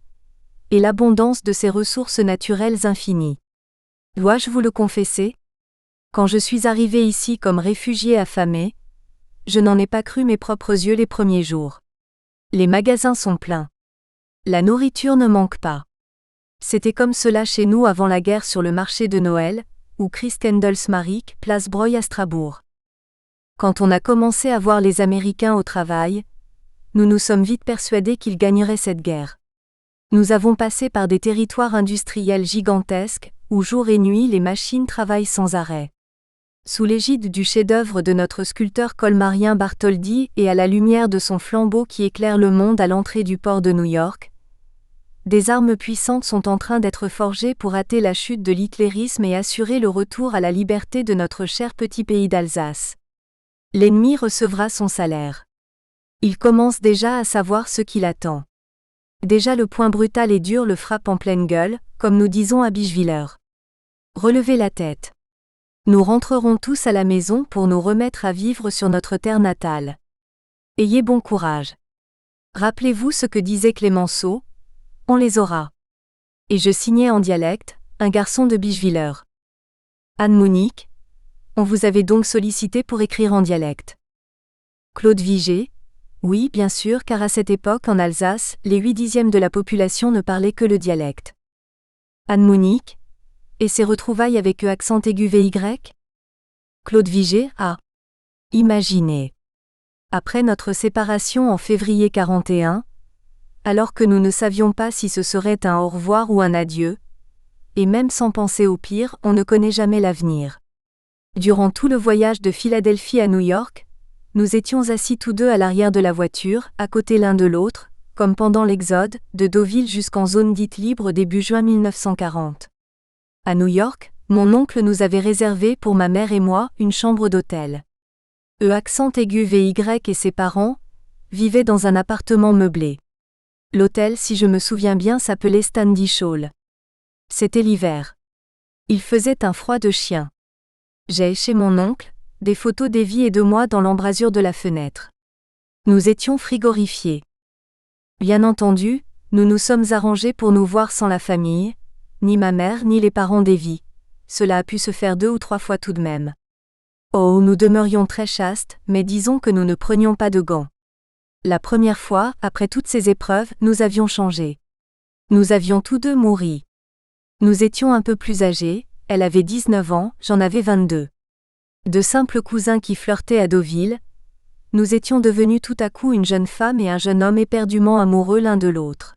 S1: et l'abondance de ses ressources naturelles infinies. Dois-je vous le confesser? Quand je suis arrivé ici comme réfugié affamé, je n'en ai pas cru mes propres yeux les premiers jours. Les magasins sont pleins. La nourriture ne manque pas. C'était comme cela chez nous avant la guerre sur le marché de Noël, ou Christkindlesmarkt, place Breuil à Strasbourg. Quand on a commencé à voir les Américains au travail, nous nous sommes vite persuadés qu'ils gagneraient cette guerre. Nous avons passé par des territoires industriels gigantesques, où jour et nuit les machines travaillent sans arrêt. Sous l'égide du chef-d'œuvre de notre sculpteur colmarien Bartholdi et à la lumière de son flambeau qui éclaire le monde à l'entrée du port de New York, des armes puissantes sont en train d'être forgées pour hâter la chute de l'hitlérisme et assurer le retour à la liberté de notre cher petit pays d'Alsace. L'ennemi recevra son salaire. Il commence déjà à savoir ce qu'il attend. Déjà le poing brutal et dur le frappe en pleine gueule, comme nous disons à Bischwiller. Relevez la tête. Nous rentrerons tous à la maison pour nous remettre à vivre sur notre terre natale. Ayez bon courage. Rappelez-vous ce que disait Clémenceau, on les aura. Et je signais en dialecte, un garçon de Bischwiller. Anne Monique, on vous avait donc sollicité pour écrire en dialecte. Claude Vigée, oui, bien sûr, car à cette époque en Alsace, les 8/10 de la population ne parlaient que le dialecte. Anne Monique, et ses retrouvailles avec accent aigu VY? Claude Vigée, ah. Imaginez. Après notre séparation en février 41, alors que nous ne savions pas si ce serait un au revoir ou un adieu, et même sans penser au pire, on ne connaît jamais l'avenir. Durant tout le voyage de Philadelphie à New York, nous étions assis tous deux à l'arrière de la voiture, à côté l'un de l'autre, comme pendant l'exode, de Deauville jusqu'en zone dite libre début juin 1940. À New York, mon oncle nous avait réservé pour ma mère et moi une chambre d'hôtel. Accent aigu VY et ses parents vivaient dans un appartement meublé. L'hôtel, si je me souviens bien, s'appelait Standish Hall. C'était l'hiver. Il faisait un froid de chien. J'ai, chez mon oncle, des photos d'Evie et de moi dans l'embrasure de la fenêtre. Nous étions frigorifiés. Bien entendu, nous nous sommes arrangés pour nous voir sans la famille, ni ma mère ni les parents d'Evie. Cela a pu se faire 2 ou 3 fois tout de même. Oh, nous demeurions très chastes, mais disons que nous ne prenions pas de gants. La première fois, après toutes ces épreuves, nous avions changé. Nous avions tous deux mouru. Nous étions un peu plus âgés, elle avait 19 ans, j'en avais 22. De simples cousins qui flirtaient à Deauville, nous étions devenus tout à coup une jeune femme et un jeune homme éperdument amoureux l'un de l'autre.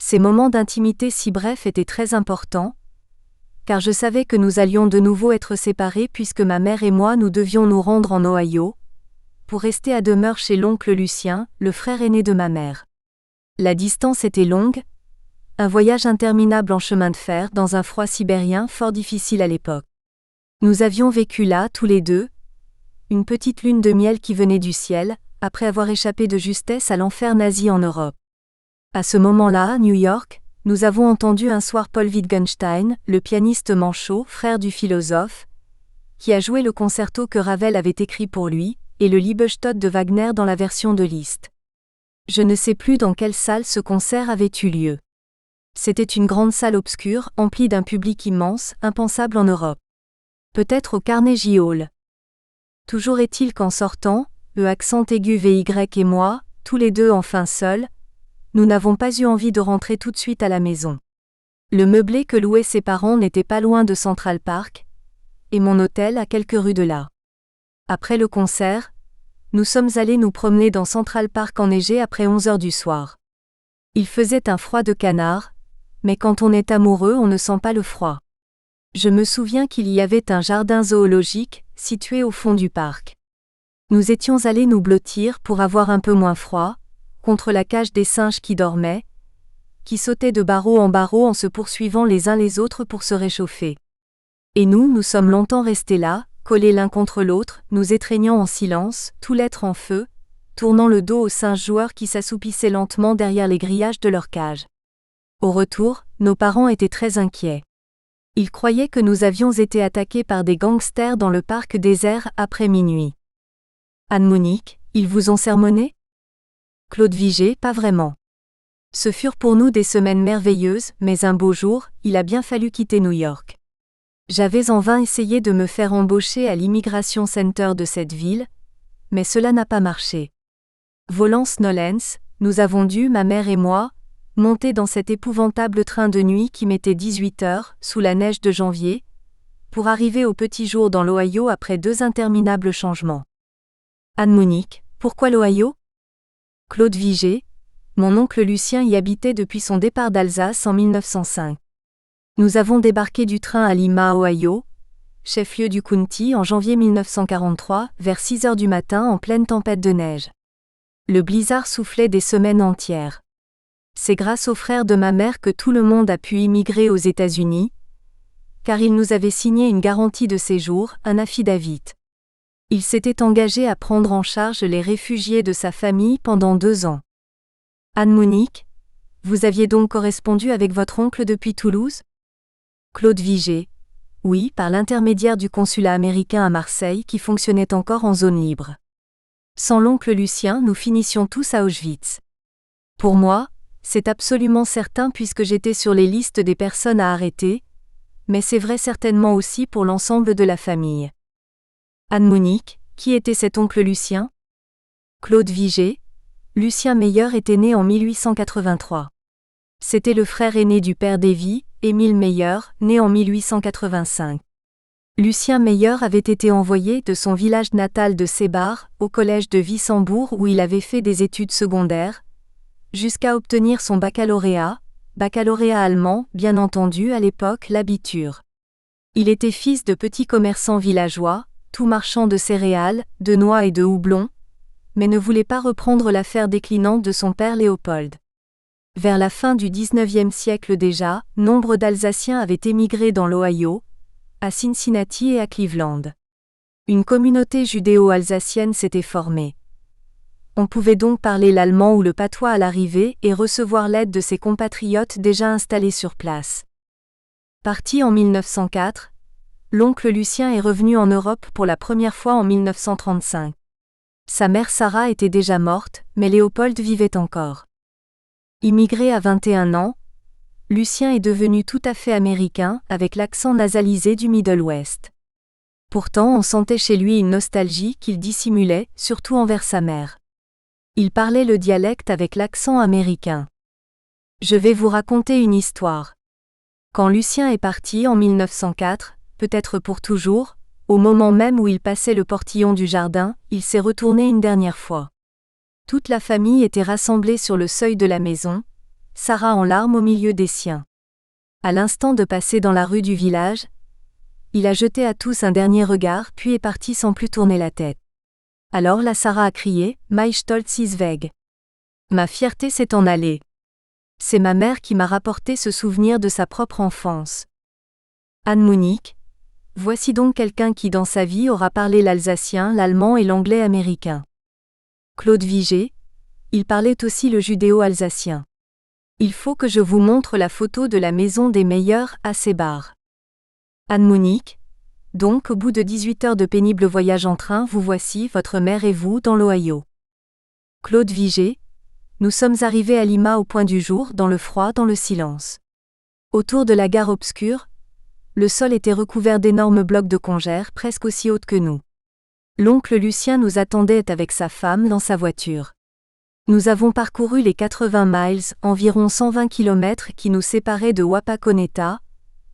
S1: Ces moments d'intimité si brefs étaient très importants, car je savais que nous allions de nouveau être séparés puisque ma mère et moi nous devions nous rendre en Ohio, pour rester à demeure chez l'oncle Lucien, le frère aîné de ma mère. La distance était longue, un voyage interminable en chemin de fer dans un froid sibérien fort difficile à l'époque. Nous avions vécu là, tous les deux, une petite lune de miel qui venait du ciel, après avoir échappé de justesse à l'enfer nazi en Europe. À ce moment-là, à New York, nous avons entendu un soir Paul Wittgenstein, le pianiste manchot, frère du philosophe, qui a joué le concerto que Ravel avait écrit pour lui, et le Liebestod de Wagner dans la version de Liszt. Je ne sais plus dans quelle salle ce concert avait eu lieu. C'était une grande salle obscure, emplie d'un public immense, impensable en Europe. Peut-être au Carnegie Hall. Toujours est-il qu'en sortant, accent aigu VY et moi, tous les deux enfin seuls, nous n'avons pas eu envie de rentrer tout de suite à la maison. Le meublé que louaient ses parents n'était pas loin de Central Park, et mon hôtel à quelques rues de là. Après le concert, nous sommes allés nous promener dans Central Park enneigé après 11h du soir. Il faisait un froid de canard, mais quand on est amoureux on ne sent pas le froid. Je me souviens qu'il y avait un jardin zoologique, situé au fond du parc. Nous étions allés nous blottir pour avoir un peu moins froid, contre la cage des singes qui dormaient, qui sautaient de barreau en barreau en se poursuivant les uns les autres pour se réchauffer. Et nous sommes longtemps restés là, collés l'un contre l'autre, nous étreignant en silence, tout l'être en feu, tournant le dos aux singes joueurs qui s'assoupissaient lentement derrière les grillages de leur cage. Au retour, nos parents étaient très inquiets. Ils croyaient que nous avions été attaqués par des gangsters dans le parc désert après minuit. Anne-Monique, ils vous ont sermonné ? Claude Vigée, pas vraiment. Ce furent pour nous des semaines merveilleuses, mais un beau jour, il a bien fallu quitter New York. J'avais en vain essayé de me faire embaucher à l'Immigration Center de cette ville, mais cela n'a pas marché. Volance Nolens, nous avons dû, ma mère et moi, monter dans cet épouvantable train de nuit qui mettait 18 heures, sous la neige de janvier, pour arriver au petit jour dans l'Ohio après 2 interminables changements. Anne-Monique, pourquoi l'Ohio ? Claude Vigée, mon oncle Lucien y habitait depuis son départ d'Alsace en 1905. Nous avons débarqué du train à Lima, Ohio, chef-lieu du county, en janvier 1943, vers 6 heures du matin en pleine tempête de neige. Le blizzard soufflait des semaines entières. C'est grâce aux frères de ma mère que tout le monde a pu immigrer aux États-Unis, car ils nous avaient signé une garantie de séjour, un affidavit. Il s'était engagé à prendre en charge les réfugiés de sa famille pendant 2 ans. Anne-Monique, vous aviez donc correspondu avec votre oncle depuis Toulouse ? Claude Vigée, oui, par l'intermédiaire du consulat américain à Marseille qui fonctionnait encore en zone libre. Sans l'oncle Lucien, nous finissions tous à Auschwitz. Pour moi, c'est absolument certain puisque j'étais sur les listes des personnes à arrêter, mais c'est vrai certainement aussi pour l'ensemble de la famille. Anne-Monique, qui était cet oncle Lucien ? Claude Vigée, Lucien Meyer était né en 1883. C'était le frère aîné du père d'Evie, Émile Meyer, né en 1885. Lucien Meyer avait été envoyé de son village natal de Sébar, au collège de Wissembourg où il avait fait des études secondaires, jusqu'à obtenir son baccalauréat allemand, bien entendu à l'époque l'Abitur. Il était fils de petits commerçants villageois, tout marchand de céréales, de noix et de houblon, mais ne voulait pas reprendre l'affaire déclinante de son père Léopold. Vers la fin du XIXe siècle déjà, nombre d'Alsaciens avaient émigré dans l'Ohio, à Cincinnati et à Cleveland. Une communauté judéo-alsacienne s'était formée. On pouvait donc parler l'allemand ou le patois à l'arrivée et recevoir l'aide de ses compatriotes déjà installés sur place. Parti en 1904, l'oncle Lucien est revenu en Europe pour la première fois en 1935. Sa mère Sarah était déjà morte, mais Léopold vivait encore. Immigré à 21 ans, Lucien est devenu tout à fait américain, avec l'accent nasalisé du Middle West. Pourtant on sentait chez lui une nostalgie qu'il dissimulait, surtout envers sa mère. Il parlait le dialecte avec l'accent américain. Je vais vous raconter une histoire. Quand Lucien est parti en 1904, peut-être pour toujours, au moment même où il passait le portillon du jardin, il s'est retourné une dernière fois. Toute la famille était rassemblée sur le seuil de la maison, Sarah en larmes au milieu des siens. À l'instant de passer dans la rue du village, il a jeté à tous un dernier regard puis est parti sans plus tourner la tête. Alors la Sarah a crié « My Stolz ist weg ». Ma fierté s'est en allée. C'est ma mère qui m'a rapporté ce souvenir de sa propre enfance. Anne-Monique, voici donc quelqu'un qui dans sa vie aura parlé l'alsacien, l'allemand et l'anglais américain. Claude Vigée, il parlait aussi le judéo-alsacien. Il faut que je vous montre la photo de la maison des Meyer à Sébar. Anne-Monique, donc au bout de 18 heures de pénible voyage en train, vous voici, votre mère et vous, dans l'Ohio. Claude Vigée, nous sommes arrivés à Lima au point du jour, dans le froid, dans le silence. Autour de la gare obscure, le sol était recouvert d'énormes blocs de congère presque aussi hautes que nous. L'oncle Lucien nous attendait avec sa femme dans sa voiture. Nous avons parcouru les 80 miles, environ 120 km qui nous séparaient de Wapakoneta,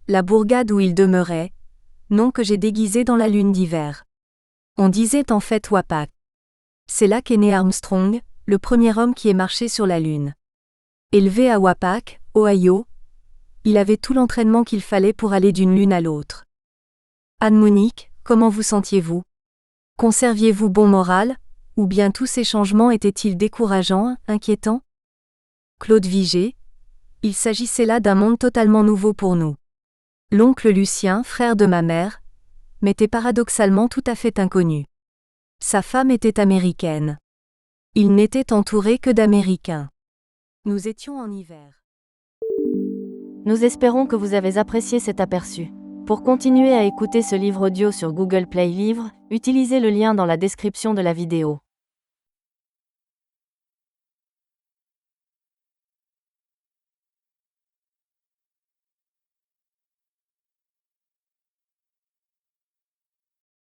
S1: la bourgade où il demeurait, nom que j'ai déguisé dans la lune d'hiver. On disait en fait Wapak. C'est là qu'est né Armstrong, le premier homme qui est marché sur la Lune. Élevé à Wapak, Ohio, il avait tout l'entraînement qu'il fallait pour aller d'une lune à l'autre. Anne-Monique, comment vous sentiez-vous ? Conserviez-vous bon moral, ou bien tous ces changements étaient-ils décourageants, inquiétants? Claude Vigée. Il s'agissait là d'un monde totalement nouveau pour nous. L'oncle Lucien, frère de ma mère, m'était paradoxalement tout à fait inconnu. Sa femme était américaine. Il n'était entouré que d'Américains. Nous étions en hiver.
S2: Nous espérons que vous avez apprécié cet aperçu. Pour continuer à écouter ce livre audio sur Google Play Livres, utilisez le lien dans la description de la vidéo.